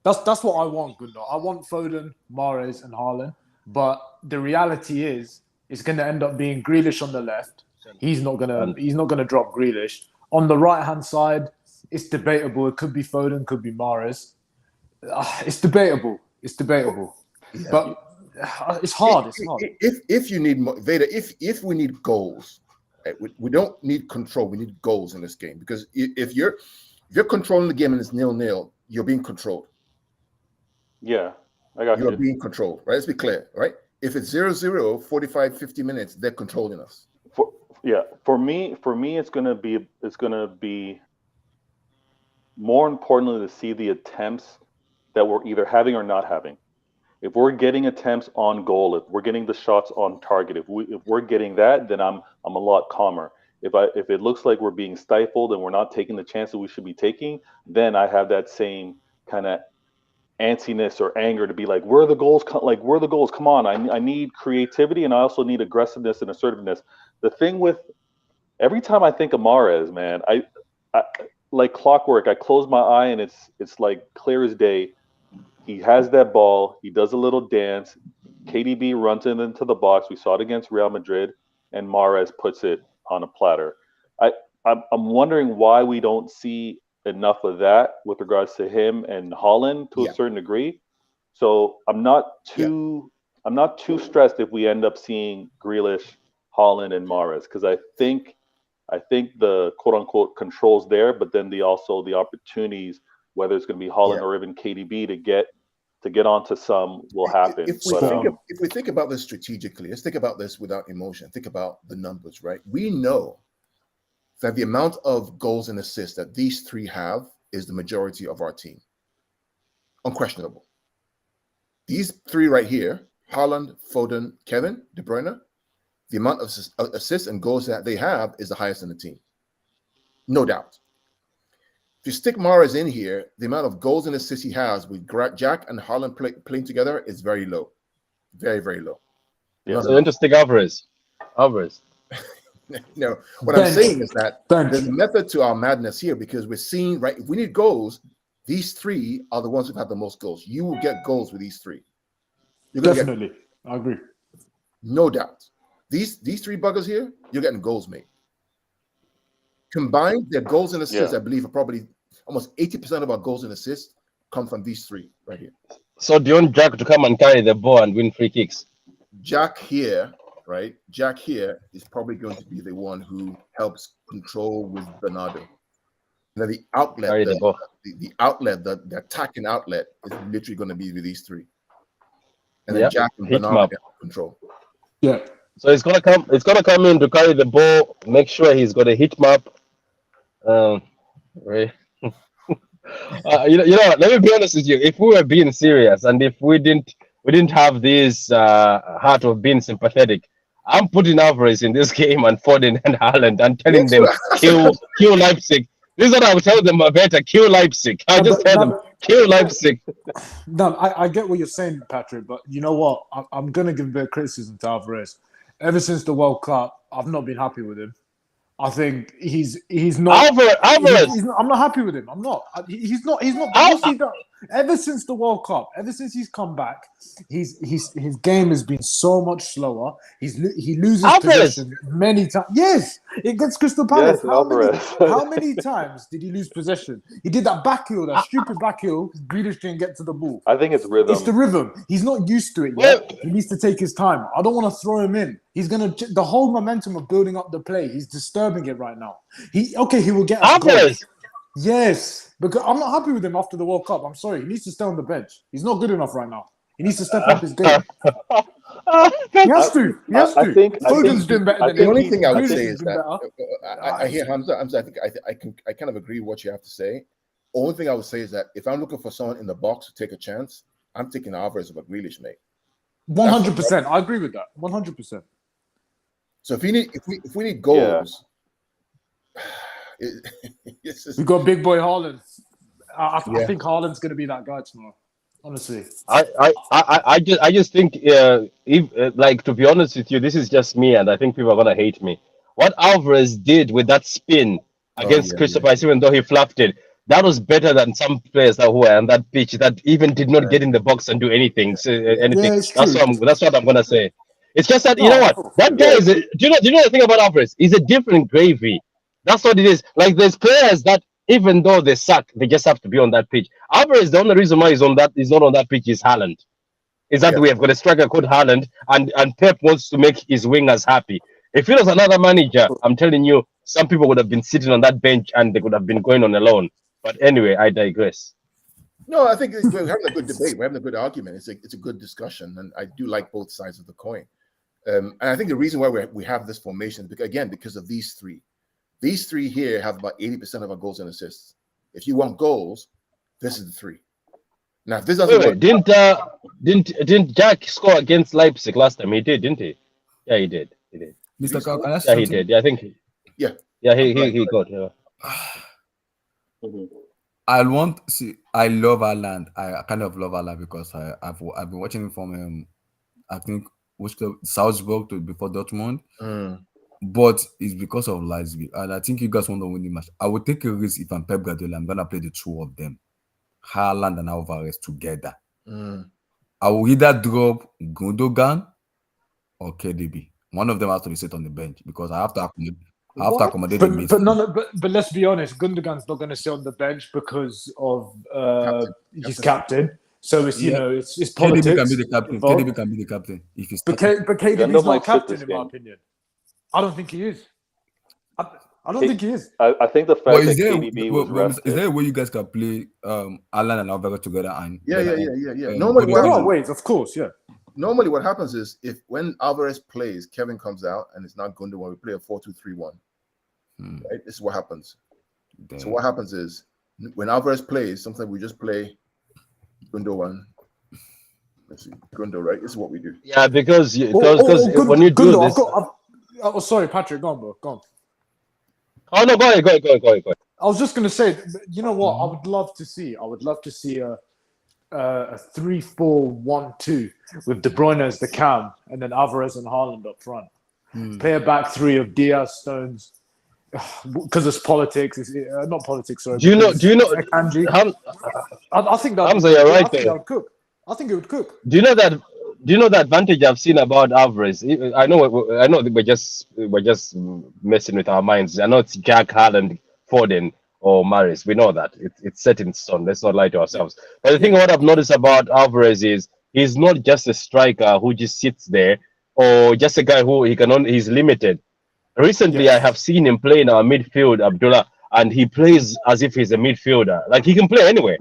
That's what I want, Gundo. I want Foden, Mahrez, and Haaland. But the reality is, it's going to end up being Grealish on the left. He's not gonna drop Grealish. On the right hand side, it's debatable. It could be Foden, could be Mahrez. It's debatable. Yeah. But it's hard. If you need Vader, if we need goals, right, we don't need control. We need goals in this game, because if you're controlling the game and it's 0-0, you're being controlled. Yeah, I got You're you. being controlled, right? Let's be clear, right? If it's 0-0, 45, 50 minutes, they're controlling us. For me, it's gonna be more importantly to see the attempts that we're either having or not having. If we're getting attempts on goal, if we're getting the shots on target, if we're getting that, then I'm a lot calmer. If it looks like we're being stifled and we're not taking the chance that we should be taking, then I have that same kind of antsiness or anger to be like, where are the goals? Where are the goals? Come on, I need creativity, and I also need aggressiveness and assertiveness. The thing with every time I think of Mahrez, man, I like clockwork. I close my eye and it's like clear as day. He has that ball. He does a little dance. KDB runs it into the box. We saw it against Real Madrid, and Mahrez puts it on a platter. I'm wondering why we don't see enough of that with regards to him and Haaland to a certain degree. So I'm not too stressed if we end up seeing Grealish, Haaland, and Mahrez, because I think the quote unquote controls there, but then the opportunities, whether it's going to be Haaland or even KDB to get onto some, will happen. If we think about this strategically, let's think about this without emotion. Think about the numbers, right? We know that the amount of goals and assists that these three have is the majority of our team. Unquestionable. These three right here, Haaland, Foden, Kevin, De Bruyne, the amount of assists and goals that they have is the highest in the team. No doubt. If you stick Mahrez in here, the amount of goals and assists he has with Jack and Haaland playing together is very low. Very, very low. Yeah. So interesting, Alvarez. No, what I'm saying is that there's a method to our madness here, because we're seeing, right, if we need goals, these three are the ones who've had the most goals. You will get goals with these three. Definitely. I agree. No doubt. These three buggers here, you're getting goals, mate. Combined, their goals and assists, I believe, are probably almost 80% of our goals and assists come from these three right here. So do you want Jack to come and carry the ball and win free kicks? Jack here, right? Jack here is probably going to be the one who helps control with Bernardo. Now the outlet, the outlet, the attacking outlet is literally going to be with these three. And then Jack and Bernardo get control. Yeah. So it's gonna come in to carry the ball, make sure he's got a heat map. Right. You know, let me be honest with you. If we were being serious and if we didn't have this heart of being sympathetic, I'm putting Alvarez in this game and Foden and Haaland and telling them kill Leipzig. This is what I would tell them, better kill Leipzig. I just tell them kill Leipzig. No, I get what you're saying, Patrick, but you know what? I'm gonna give a bit of criticism to Alvarez. Ever since the World Cup, I've not been happy with him. I think he's not. Alvarez. I'm not happy with him. I'm not. He's not. What's he done? Ever since the World Cup, ever since he's come back, his game has been so much slower. He loses possession many times. Yes, against Crystal Palace. Yes, how many times did he lose possession? He did that back heel, that stupid back heel. Grealish didn't get to the ball. I think it's rhythm. It's the rhythm. He's not used to it yet. He needs to take his time. I don't want to throw him in. He's gonna the whole momentum of building up the play. He's disturbing it right now. He will get us goals. Yes, because I'm not happy with him after the World Cup. I'm sorry. He needs to stay on the bench. He's not good enough right now. He needs to step up his game. He has to. I think Foden's doing better than him. The only thing I would say is Grealish that I hear Hamza. I think I kind of agree with what you have to say. only thing I would say is that if I'm looking for someone in the box to take a chance, I'm taking Alvarez over Grealish, mate. 100%. I agree with that. 100%. So if we need goals, we got big boy Haaland. I think Haaland's going to be that guy tomorrow. Honestly, I just think, like, to be honest with you, this is just me, and I think people are gonna hate me. What Alvarez did with that spin against Crystal Palace, even though he fluffed it, that was better than some players that who were on that pitch that even did not get in the box and do anything. it's That's true. that's what I'm gonna say. It's just that, you know what, that guy is. Do you know the thing about Alvarez? He's a different gravy. That's what it is. Like, there's players that, even though they suck, they just have to be on that pitch. Alvarez, the only reason why he's not on that pitch is Haaland. Is that we have got a striker called Haaland, and Pep wants to make his wingers happy. If it was another manager, I'm telling you, some people would have been sitting on that bench and they could have been going on alone. But anyway, I digress. No, I think we're having a good debate. We're having a good argument. It's a good discussion, and I do like both sides of the coin. And I think the reason why we have this formation is because of these three. These three here have about 80% of our goals and assists. If you want goals, this is the three. Now, if this doesn't work, didn't Jack score against Leipzig last time? He did, didn't he? Yeah, he did. Mr. Carl, can I say Yeah, he something? did. Yeah, I think. Yeah. Yeah, he got. Yeah. I love Haaland. I kind of love Haaland because I've been watching him from I think which club, Salzburg to before Dortmund. But it's because of Leipzig, and I think you guys want to win the match. I would take a risk if I'm Pep Guardiola. I'm gonna play the two of them, Haaland and Alvarez together. I will either drop Gundogan or KDB. One of them has to be set on the bench because I have to accommodate the midfield. But let's be honest, Gundogan's not going to sit on the bench because of his captain. So it's it's politics. KDB can be the captain. KDB can be the captain if he's. But KDB's not captain in my opinion. I don't think he is. I don't think he is. I think the fact that KDB was rested. Is there a way you guys can play Haaland and Alvarez together? And normally, there are ways, of course, yeah. Normally, what happens is when Alvarez plays, Kevin comes out and it's not Gundogan. We play a 4-2-3-1. Right? This is what happens. Damn. So what happens is when Alvarez plays, sometimes we just play Gundogan. Let's see, Gundo, right? This is what we do. Yeah, because when you do this. Sorry, Patrick, go on, bro. Go on. Oh no, go ahead. I was just gonna say, you know what? I would love to see a 3-4-1-2 with De Bruyne as the cam and then Alvarez and Haaland up front. Play a back three of Diaz, Stones, because it's politics. It's not politics. Sorry. Do you know? Akanji. I think that. Hamza, you're right there. I think it would cook. Do you know that? Do you know the advantage I've seen about Alvarez? I know we're just messing with our minds. I know it's Jack, Haaland, Foden, or Maris. We know that it's set in stone. Let's not lie to ourselves. But the thing what I've noticed about Alvarez is he's not just a striker who just sits there or just a guy who he's limited. Recently, I have seen him play in our midfield, Abdullah, and he plays as if he's a midfielder. Like he can play anywhere.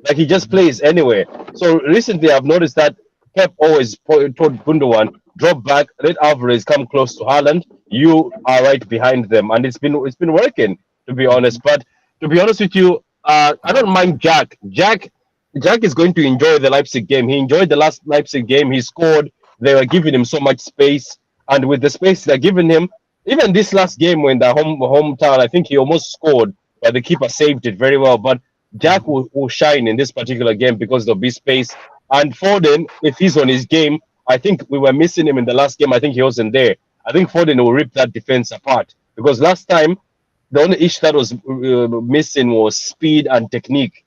Like he just plays anywhere. So recently, I've noticed that Pep always told Gundogan, drop back, let Alvarez come close to Haaland. You are right behind them, and it's been working, to be honest. But to be honest with you, I don't mind Jack. Jack is going to enjoy the Leipzig game. He enjoyed the last Leipzig game. He scored. They were giving him so much space, and with the space they're giving him, even this last game when the hometown, I think he almost scored, but the keeper saved it very well. But Jack will shine in this particular game because there'll be space. And Foden, if he's on his game, I think we were missing him in the last game. I think he wasn't there. I think Foden will rip that defense apart because last time the only issue that was missing was speed and technique.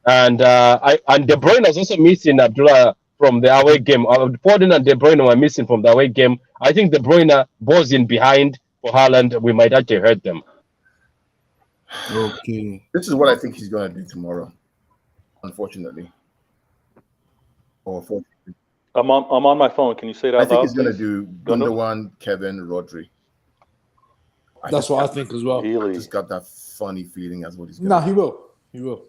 And De Bruyne was also missing, Abdullah, from the away game. Foden and De Bruyne were missing from the away game. I think De Bruyne was in behind for Haaland. We might actually hurt them. Okay. This is what I think he's going to do tomorrow, unfortunately. I'm on my phone. Can you say that? I think he's going to do Gundogan, Kevin, Rodri. That's what I think as well. Really? Just got that funny feeling as what he's going to do. He will. He will.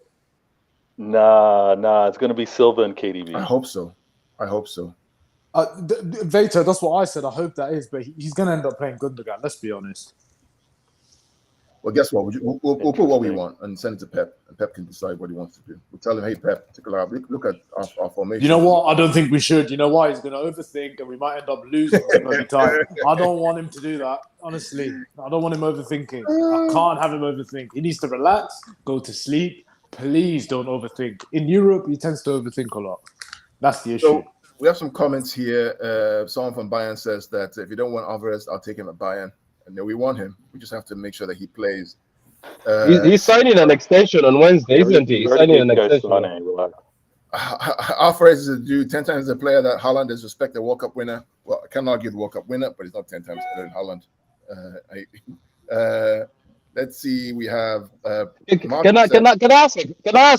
Nah. It's going to be Silva and KDB. I hope so. Veta, that's what I said. I hope that is, but he's going to end up playing Gundogan. Let's be honest. Well, guess what? We'll put what we Interesting. want and send it to Pep, and Pep can decide what he wants to do. We'll tell him, hey, Pep, take a look at our formation. You know what? I don't think we should. You know why? He's going to overthink and we might end up losing some every time. I don't want him to do that. Honestly, I don't want him overthinking. I can't have him overthink. He needs to relax, go to sleep. Please don't overthink. In Europe, he tends to overthink a lot. That's the issue. So we have some comments here. Someone from Bayern says that if you don't want Alvarez, I'll take him at Bayern. And then we want him. We just have to make sure that he plays. He's signing an extension on Wednesday, isn't he? He's signing an extension. Alvarez is a dude 10 times the player that Haaland is respected World Cup winner. Well, I can't argue the World Cup winner, but he's not 10 times better than Haaland. Let's see. We have. Can I ask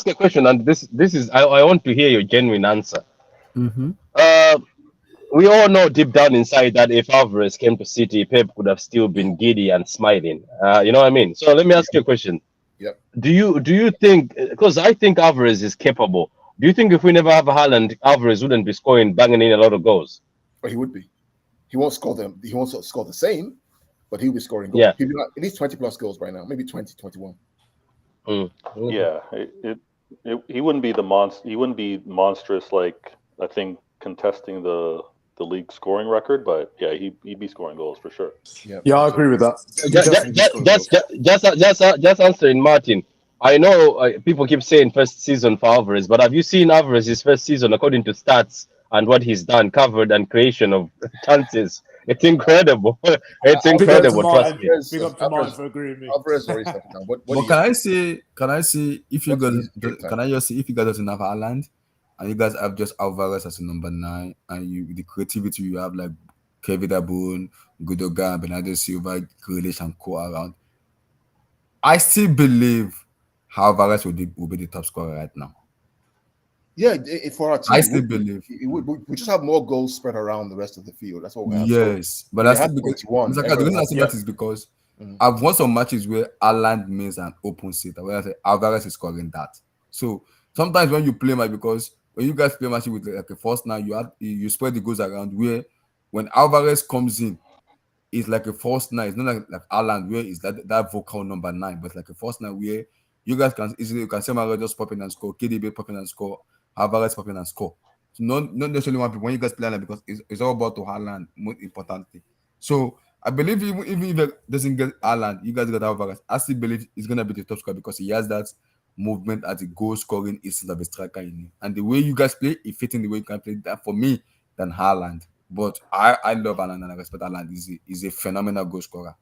a question? And this is I want to hear your genuine answer. Mm-hmm. We all know deep down inside that if Alvarez came to City, Pep could have still been giddy and smiling. You know what I mean? So let me ask you a question. Yep. Do you think? Because I think Alvarez is capable. Do you think if we never have Haaland, Alvarez wouldn't be banging in a lot of goals? But he would be. He won't score them. He won't score the same, but he'll be scoring goals. Yeah. He'll be at least 20 plus goals right now. Maybe 20, 21. Yeah, he wouldn't be the monster. He wouldn't be monstrous like I think contesting the league scoring record, but yeah, he'd be scoring goals for sure. Yeah, I agree with that. Just answering Martin. I know people keep saying first season for Alvarez, but have you seen Alvarez's first season according to stats and what he's done, covered and creation of chances? It's incredible. It's incredible. Trust me. Big up to Martin for agreeing with me. Alvarez already stepped down. What But can I say if you guys Can I just say if you guys doesn't have Haaland and you guys have just Alvarez as a number 9 and the creativity you have like Kevin De Bruyne, Gundogan, Bernardo Silva, Grealish and co around, I still believe Alvarez will be the top scorer right now. Yeah, for our team, I still believe we just have more goals spread around the rest of the field. That's what we have. Yes, but that's still because the reason I say that is because I've won some matches where Haaland means an open sitter, where I say Alvarez is scoring that. So sometimes when you play match, because when you guys play match with like a first 9, you spread the goals around. Where when Alvarez comes in, it's like a first 9. It's not like Haaland where it's that vocal number 9, but like a first 9 where you guys can easily say Mario just pop in and score, KDB pop in and score, Alvarez pop in and score. So not necessarily one people when you guys play Haaland because it's all about to Haaland most importantly. So I believe even if it doesn't get Haaland, you guys got Alvarez. I still believe he's gonna be the top scorer because he has that movement at the goal scoring instead of a striker in him. And the way you guys play, it fits in the way you can play that for me than Haaland. But I love Haaland and I respect Haaland. He's a phenomenal goal scorer.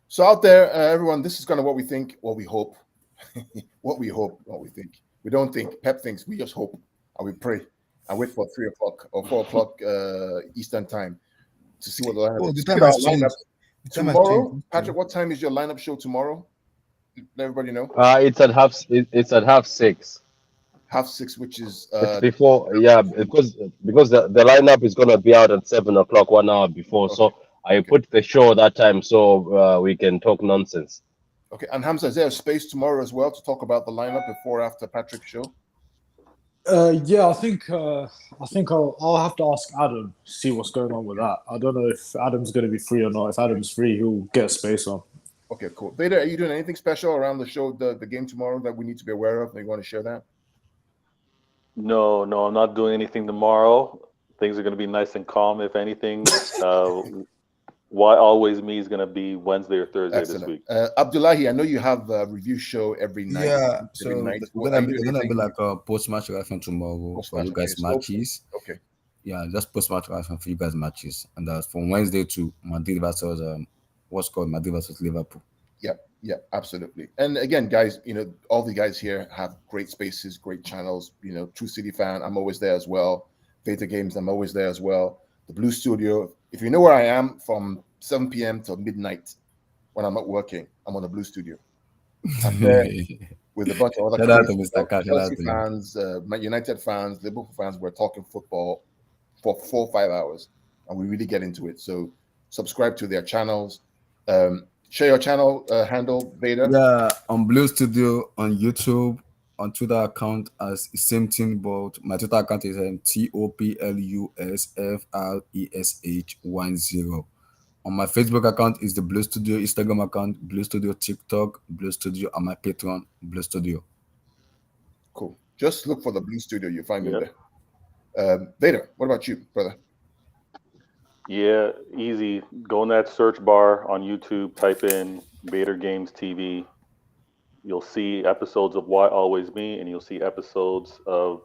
So out there, everyone, this is kind of what we think, what we hope, what we think. We don't think. Pep thinks. We just hope and we pray and wait for 3 o'clock or 4 o'clock Eastern time to see what the lineup is. The time has changed. Tomorrow, Patrick, what time is your lineup show tomorrow? Let everybody know. It's at half 6. 6:30, which is It's before, because the lineup is gonna be out at 7 o'clock, 1 hour before. Okay. So I put the show that time so we can talk nonsense. okay. And Hamza, is there a space tomorrow as well to talk about the lineup before or after Patrick's show? Yeah, I think I'll have to ask Adam, see what's going on with that. I don't know if Adam's going to be free or not. If Adam's free, he'll get a space on. Okay, cool. Vader, are you doing anything special around the show, the game tomorrow that we need to be aware of? You want to share that? No, I'm not doing anything tomorrow. Things are going to be nice and calm. If anything, Why Always Me is going to be Wednesday or Thursday this week. Abdullahi, I know you have a review show every night. Yeah, so every night. we're gonna be like a post-match reaction tomorrow for you guys matches. Okay. Yeah, just post-match reaction for you guys matches, and that's from Wednesday to Madrid versus Madrid versus Liverpool. Yeah, absolutely. And again, guys, all the guys here have great spaces, great channels. True City Fan, I'm always there as well. Beta Games, I'm always there as well. The Blue Studio. If you know where I am, from 7 p.m. till midnight when I'm not working, I'm on the Blue Studio. I'm there with a bunch of other Chelsea fans, United fans, Liverpool fans. We're talking football for 4 or 5 hours, and we really get into it. So subscribe to their channels. Share your channel handle, Vader. Yeah, on Blue Studio on YouTube, on Twitter account as same thing, but my Twitter account is TOPLUSFRESH10. On my Facebook account is the Blue Studio, Instagram account, Blue Studio, TikTok, Blue Studio, and my Patreon, Blue Studio. Cool. Just look for the Blue Studio. You'll find Yep. it there. Vader, what about you, brother? Yeah, easy. Go in that search bar on YouTube, type in Vader Games TV. You'll see episodes of Why Always Me, and you'll see episodes of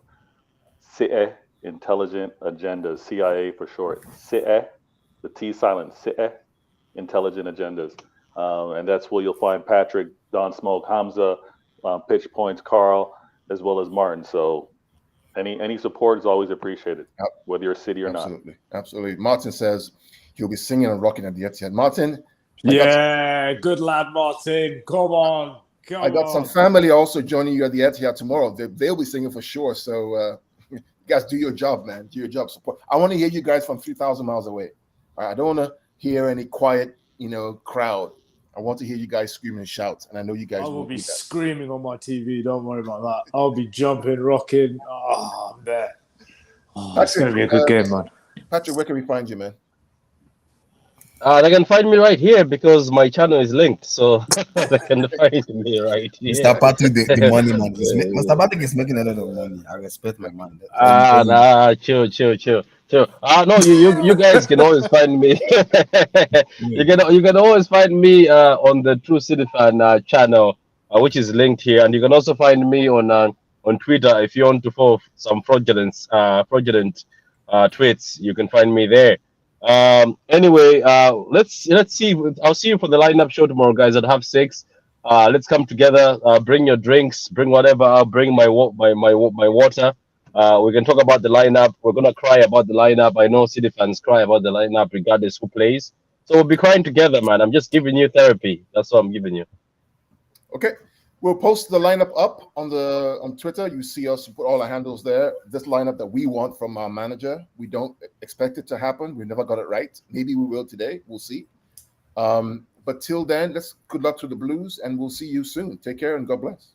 CIA, Intelligent Agendas, CIA for short. CIA, the T silent, CIA, Intelligent Agendas. And that's where you'll find Patrick, Don Smoke, Hamza, Pitch Points, Carl, as well as Martin. So any support is always appreciated, whether you're a city or not. Absolutely. Martin says he'll be singing and rocking at the Etihad. Martin, good lad, Martin. Come on. I got some family also joining you at the Etihad tomorrow. They'll be singing for sure. So you guys do your job, man. Do your job. Support. I want to hear you guys from 3,000 miles away. All right? I don't want to hear any quiet, crowd. I want to hear you guys screaming and shout. And I know you guys will be screaming on my TV. Don't worry about that. I'll be jumping, rocking. Oh, I'm there. It's going to be a good game, man. Patrick, where can we find you, man? They can find me right here because my channel is linked, so they can find me right here. Mr. Patrick, the money man. Mr. Patrick is making a lot of money. I respect my man. Chill. No, you guys can always find me. You can always find me on the True City Fan channel, which is linked here, and you can also find me on Twitter if you want to follow some fraudulent tweets. You can find me there. Anyway, let's see. I'll see you for the lineup show tomorrow, guys, at 6:30. Let's come together. Bring your drinks. Bring whatever. I'll bring my water. We can talk about the lineup. We're gonna cry about the lineup. I know City fans cry about the lineup regardless who plays. So we'll be crying together, man. I'm just giving you therapy. That's what I'm giving you. Okay. We'll post the lineup up on Twitter. You see us put all our handles there. This lineup that we want from our manager. We don't expect it to happen. We never got it right. Maybe we will today. We'll see. But till then, good luck to the Blues, and we'll see you soon. Take care and God bless.